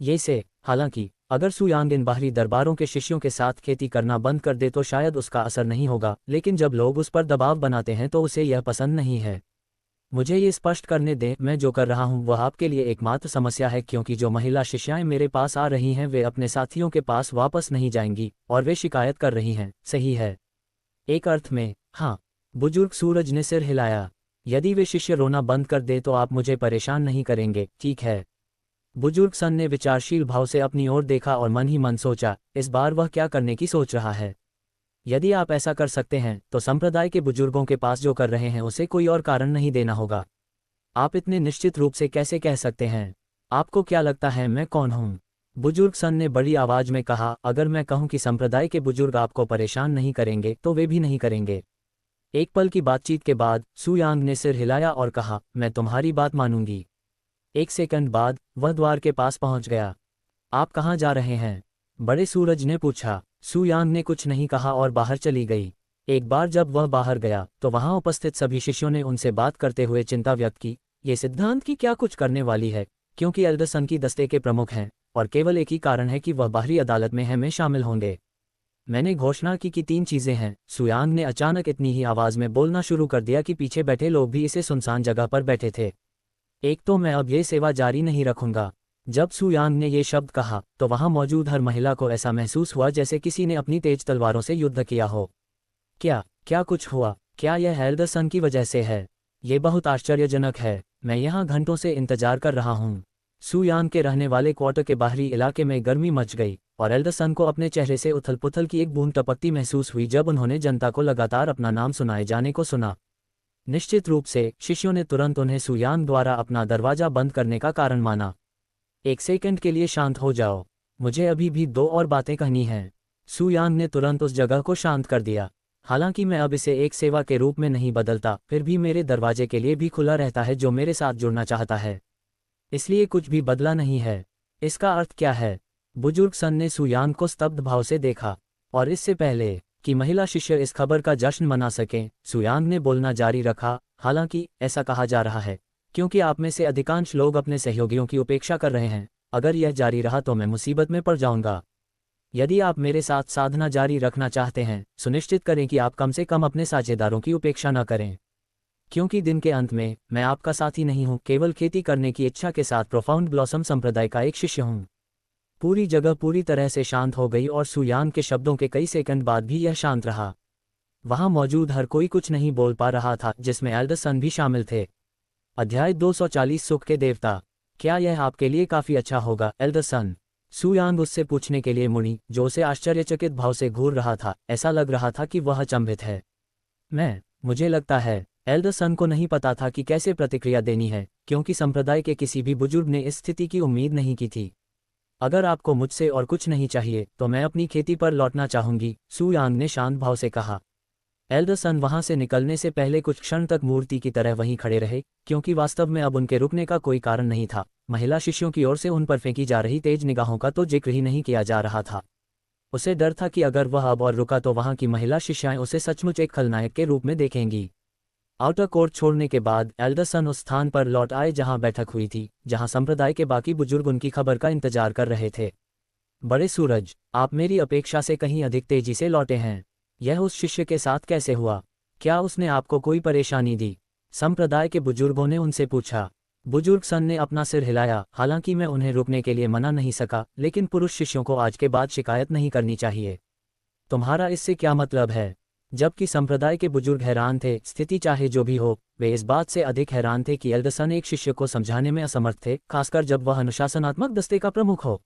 ये से हालांकि अगर सू यांग इन बाहरी दरबारों के शिष्यों के साथ खेती करना बंद कर दे तो शायद उसका असर नहीं होगा, लेकिन जब लोग उस पर दबाव बनाते हैं तो उसे यह पसंद नहीं है। मुझे ये स्पष्ट करने दें, मैं जो कर रहा हूँ वह आपके लिए एकमात्र समस्या है, क्योंकि जो महिला शिष्याएं मेरे पास आ रही हैं वे अपने साथियों के पास वापस नहीं जाएंगी और वे शिकायत कर रही हैं, सही है? एक अर्थ में हाँ, बुजुर्ग सूरज ने सिर हिलाया। यदि वे शिष्य रोना बंद कर दे तो आप मुझे परेशान नहीं करेंगे, ठीक है? बुजुर्ग सन ने विचारशील भाव से अपनी ओर देखा और मन ही मन सोचा, इस बार वह क्या करने की सोच रहा है। यदि आप ऐसा कर सकते हैं तो संप्रदाय के बुजुर्गों के पास जो कर रहे हैं उसे कोई और कारण नहीं देना होगा। आप इतने निश्चित रूप से कैसे कह सकते हैं? आपको क्या लगता है मैं कौन हूँ? बुजुर्ग सन ने बड़ी आवाज में कहा, अगर मैं कहूँ कि संप्रदाय के बुजुर्ग आपको परेशान नहीं करेंगे तो वे भी नहीं करेंगे। एक पल की बातचीत के बाद सू यांग ने सिर हिलाया और कहा, मैं तुम्हारी बात मानूंगी। एक सेकंड बाद वह द्वार के पास पहुंच गया। आप कहाँ जा रहे हैं? बड़े सूरज ने पूछा। सू यांग ने कुछ नहीं कहा और बाहर चली गई। एक बार जब वह बाहर गया तो वहां उपस्थित सभी शिष्यों ने उनसे बात करते हुए चिंता व्यक्त की, ये सिद्धांत की क्या कुछ करने वाली है, क्योंकि एल्डरसन की दस्ते के प्रमुख हैं और केवल एक ही कारण है कि वह बाहरी अदालत में शामिल होंगे। मैंने घोषणा की कि 3 चीजें हैं। सू यांग ने अचानक इतनी ही आवाज में बोलना शुरू कर दिया कि पीछे बैठे लोग भी इसे सुनसान जगह पर बैठे थे। एक तो मैं अब ये सेवा जारी नहीं रखूंगा। जब सू यांग ने ये शब्द कहा तो वहां मौजूद हर महिला को ऐसा महसूस हुआ जैसे किसी ने अपनी तेज तलवारों से युद्ध किया हो। क्या कुछ हुआ? क्या यह एल्डरसन की वजह से है? ये बहुत आश्चर्यजनक है। मैं यहाँ घंटों से इंतजार कर रहा हूँ। सू यांग के रहने वाले क्वार्टर के बाहरी इलाके में गर्मी मच गई और एल्डरसन को अपने चेहरे से उथल पुथल की एक बूंद टपकती महसूस हुई जब उन्होंने जनता को लगातार अपना नाम सुनाए जाने को सुना। निश्चित रूप से शिष्यों ने तुरंत उन्हें सू यांग द्वारा अपना दरवाजा बंद करने का कारण माना। एक सेकंड के लिए शांत हो जाओ, मुझे अभी भी 2 और बातें कहनी हैं। सू यांग ने तुरंत उस जगह को शांत कर दिया। हालांकि मैं अब इसे एक सेवा के रूप में नहीं बदलता, फिर भी मेरे दरवाजे के लिए भी खुला रहता है जो मेरे साथ जुड़ना चाहता है। इसलिए कुछ भी बदला नहीं है। इसका अर्थ क्या है? बुजुर्ग सन ने सू यांग को स्तब्ध भाव से देखा। और इससे पहले कि महिला शिष्य इस खबर का जश्न मना सकें, सू यांग ने बोलना जारी रखा, हालांकि ऐसा कहा जा रहा है क्योंकि आप में से अधिकांश लोग अपने सहयोगियों की उपेक्षा कर रहे हैं। अगर यह जारी रहा तो मैं मुसीबत में पड़ जाऊंगा। यदि आप मेरे साथ साधना जारी रखना चाहते हैं, सुनिश्चित करें कि आप कम से कम अपने साझेदारों की उपेक्षा न करें, क्योंकि दिन के अंत में मैं आपका साथी नहीं हूं, केवल खेती करने की इच्छा के साथ प्रोफाउंड ब्लॉसम संप्रदाय का एक शिष्य हूं। पूरी जगह पूरी तरह से शांत हो गई और सू यांग के शब्दों के कई सेकंड बाद भी यह शांत रहा। वहां मौजूद हर कोई कुछ नहीं बोल पा रहा था, जिसमें एल्डरसन भी शामिल थे। अध्याय 240 सुख के देवता। क्या यह आपके लिए काफी अच्छा होगा, एल्डरसन? सू यांग उससे पूछने के लिए मुड़ी, जो उसे आश्चर्यचकित भाव से घूर रहा था। ऐसा लग रहा था कि वह अचंभित है। मुझे लगता है। एल्डरसन को नहीं पता था कि कैसे प्रतिक्रिया देनी है, क्योंकि संप्रदाय के किसी भी बुजुर्ग ने इस स्थिति की उम्मीद नहीं की थी। अगर आपको मुझसे और कुछ नहीं चाहिए तो मैं अपनी खेती पर लौटना चाहूंगी, सू यांग ने शांत भाव से कहा। एल्डरसन वहां से निकलने से पहले कुछ क्षण तक मूर्ति की तरह वहीं खड़े रहे, क्योंकि वास्तव में अब उनके रुकने का कोई कारण नहीं था। महिला शिष्यों की ओर से उन पर फेंकी जा रही तेज निगाहों का तो जिक्र ही नहीं किया जा रहा था। उसे डर था कि अगर वह अब और रुका तो वहां की महिला शिष्याएं उसे सचमुच एक खलनायक के रूप में देखेंगी। आउटर कोर्ट छोड़ने के बाद एल्डरसन उस स्थान पर लौट आए जहां बैठक हुई थी, जहां संप्रदाय के बाकी बुजुर्ग उनकी खबर का इंतजार कर रहे थे। बड़े सूरज, आप मेरी अपेक्षा से कहीं अधिक तेजी से लौटे हैं। यह उस शिष्य के साथ कैसे हुआ? क्या उसने आपको कोई परेशानी दी? संप्रदाय के बुजुर्गों ने उनसे पूछा। बुजुर्ग सन ने अपना सिर हिलाया। हालांकि मैं उन्हें रुकने के लिए मना नहीं सका, लेकिन पुरुष शिष्यों को आज के बाद शिकायत नहीं करनी चाहिए। तुम्हारा इससे क्या मतलब है? जबकि संप्रदाय के बुजुर्ग हैरान थे, स्थिति चाहे जो भी हो, वे इस बात से अधिक हैरान थे कि एल्डरसन एक शिष्य को समझाने में असमर्थ थे, खासकर जब वह अनुशासनात्मक दस्ते का प्रमुख हो।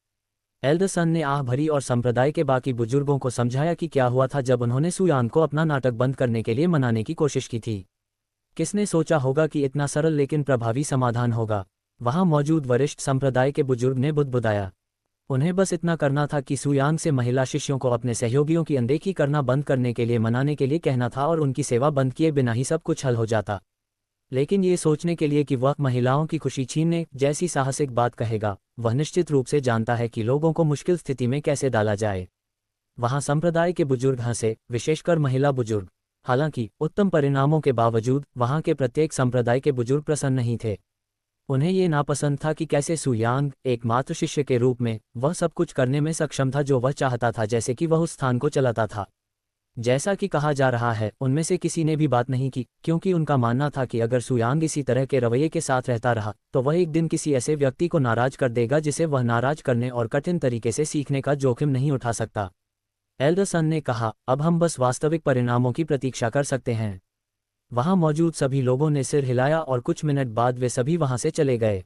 एल्डरसन ने आह भरी और संप्रदाय के बाकी बुजुर्गों को समझाया कि क्या हुआ था जब उन्होंने सू यांग को अपना नाटक बंद करने के लिए मनाने की कोशिश की थी। किसने सोचा होगा कि इतना सरल लेकिन प्रभावी समाधान होगा। वहां मौजूद वरिष्ठ संप्रदाय के बुजुर्ग ने बुदबुदाया। उन्हें बस इतना करना था कि सुयांग से महिला शिष्यों को अपने सहयोगियों की अनदेखी करना बंद करने के लिए मनाने के लिए कहना था और उनकी सेवा बंद किए बिना ही सब कुछ हल हो जाता। लेकिन ये सोचने के लिए कि वह महिलाओं की खुशी छीनने जैसी साहसिक बात कहेगा, वह निश्चित रूप से जानता है कि लोगों को मुश्किल स्थिति में कैसे डाला जाए। वहां संप्रदाय के बुजुर्ग हंसे, विशेषकर महिला बुजुर्ग। हालांकि उत्तम परिणामों के बावजूद वहां के प्रत्येक संप्रदाय के बुजुर्ग प्रसन्न नहीं थे। उन्हें ये नापसंद था कि कैसे सुयांग एकमात्र शिष्य के रूप में वह सब कुछ करने में सक्षम था जो वह चाहता था, जैसे कि वह उस स्थान को चलाता था। जैसा कि कहा जा रहा है, उनमें से किसी ने भी बात नहीं की, क्योंकि उनका मानना था कि अगर सुयांग इसी तरह के रवैये के साथ रहता रहा तो वह एक दिन किसी ऐसे व्यक्ति को नाराज कर देगा जिसे वह नाराज करने और कठिन तरीके से सीखने का जोखिम नहीं उठा सकता। एल्डर सन ने कहा, अब हम बस वास्तविक परिणामों की प्रतीक्षा कर सकते हैं। वहां मौजूद सभी लोगों ने सिर हिलाया और कुछ मिनट बाद वे सभी वहां से चले गए।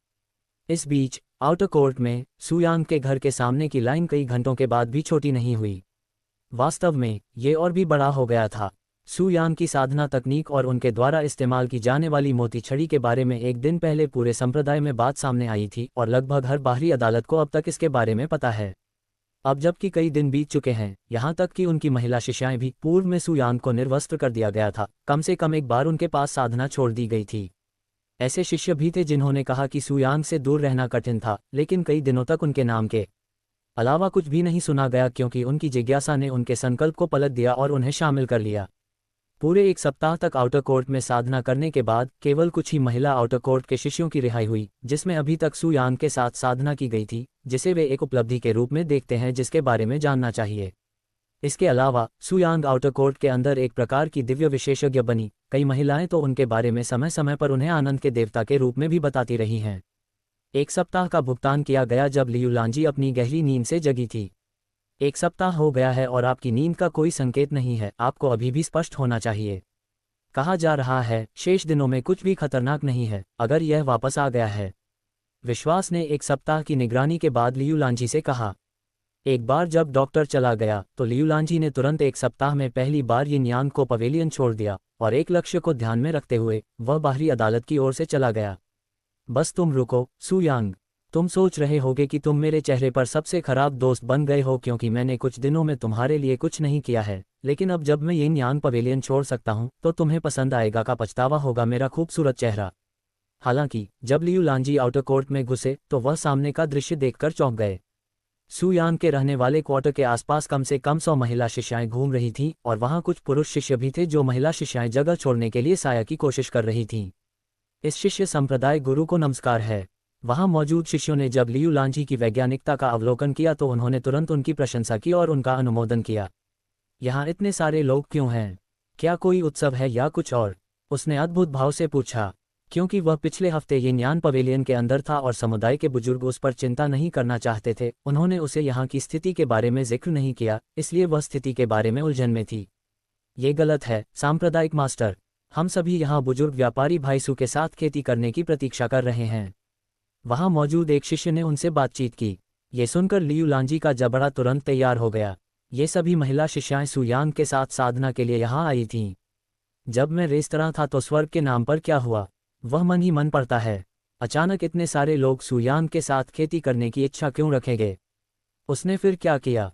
इस बीच आउटर कोर्ट में सुयांग के घर के सामने की लाइन कई घंटों के बाद भी छोटी नहीं हुई। वास्तव में ये और भी बड़ा हो गया था। सुयांग की साधना तकनीक और उनके द्वारा इस्तेमाल की जाने वाली मोती छड़ी के बारे में एक दिन पहले पूरे संप्रदाय में बात सामने आई थी और लगभग हर बाहरी अदालत को अब तक इसके बारे में पता है। अब जबकि कई दिन बीत चुके हैं, यहाँ तक कि उनकी महिला शिष्याएं भी, पूर्व में सुयांग को निर्वस्त्र कर दिया गया था, कम से कम एक बार उनके पास साधना छोड़ दी गई थी। ऐसे शिष्य भी थे जिन्होंने कहा कि सुयांग से दूर रहना कठिन था, लेकिन कई दिनों तक उनके नाम के अलावा कुछ भी नहीं सुना गया क्योंकि उनकी जिज्ञासा ने उनके संकल्प को पलट दिया और उन्हें शामिल कर लिया। पूरे एक सप्ताह तक आउटर कोर्ट में साधना करने के बाद केवल कुछ ही महिला आउटर कोर्ट के शिष्यों की रिहाई हुई, जिसमें अभी तक सुयांग के साथ साधना की गई थी, जिसे वे एक उपलब्धि के रूप में देखते हैं जिसके बारे में जानना चाहिए। इसके अलावा सुयांग आउटर कोर्ट के अंदर एक प्रकार की दिव्य विशेषज्ञ बनी। कई महिलाएं तो उनके बारे में समय समय पर उन्हें आनंद के देवता के रूप में भी बताती रही हैं। एक सप्ताह का भुगतान किया गया जब लियू लांजी अपनी गहरी नींद से जगी थी। एक सप्ताह हो गया है और आपकी नींद का कोई संकेत नहीं है, आपको अभी भी स्पष्ट होना चाहिए। कहा जा रहा है, शेष दिनों में कुछ भी खतरनाक नहीं है अगर यह वापस आ गया है। विश्वास ने एक सप्ताह की निगरानी के बाद लियू लांजी से कहा। एक बार जब डॉक्टर चला गया तो लियू लांजी ने तुरंत एक सप्ताह में पहली बार यिन यांग को पवेलियन छोड़ दिया और एक लक्ष्य को ध्यान में रखते हुए वह बाहरी अदालत की ओर से चला गया। बस तुम रुको सुयांग, तुम सोच रहे होगे कि तुम मेरे चेहरे पर सबसे खराब दोस्त बन गए हो क्योंकि मैंने कुछ दिनों में तुम्हारे लिए कुछ नहीं किया है, लेकिन अब जब मैं यिन यांग पवेलियन छोड़ सकता हूं तो तुम्हें पसंद आएगा का पछतावा होगा मेरा खूबसूरत चेहरा। हालांकि जब लियू लांजी आउटर कोर्ट में घुसे तो वह सामने का दृश्य देखकर चौंक गए। सुयांग के रहने वाले क्वार्टर के आसपास कम से कम 100 महिला शिष्याएं घूम रही थीं और वहां कुछ पुरुष शिष्य भी थे जो महिला शिष्याएं जगह छोड़ने के लिए साया की कोशिश कर रही थीं। इस शिष्य संप्रदाय गुरु को नमस्कार है। वहां मौजूद शिष्यों ने जब लियू लांजी की वैज्ञानिकता का अवलोकन किया तो उन्होंने तुरंत उनकी प्रशंसा की और उनका अनुमोदन किया। यहाँ इतने सारे लोग क्यों हैं? क्या कोई उत्सव है या कुछ और? उसने अद्भुत भाव से पूछा। क्योंकि वह पिछले हफ्ते यिन यांग पवेलियन के अंदर था और समुदाय के बुजुर्ग उस पर चिंता नहीं करना चाहते थे, उन्होंने उसे यहाँ की स्थिति के बारे में जिक्र नहीं किया, इसलिए वह स्थिति के बारे में उलझन में थी। ये गलत है सांप्रदायिक मास्टर, हम सभी यहाँ बुजुर्ग व्यापारी भाईसू के साथ खेती करने की प्रतीक्षा कर रहे हैं। वहां मौजूद एक शिष्य ने उनसे बातचीत की। ये सुनकर लियू लांजी का जबड़ा तुरंत तैयार हो गया। ये सभी महिला शिष्याएं सुयांग के साथ साधना के लिए यहाँ आई थीं। जब मैं रेस्तरां था तो स्वर्ग के नाम पर क्या हुआ, वह मन ही मन पड़ता है। अचानक इतने सारे लोग सुयांग के साथ खेती करने की इच्छा क्यों रखेंगे? उसने फिर क्या किया?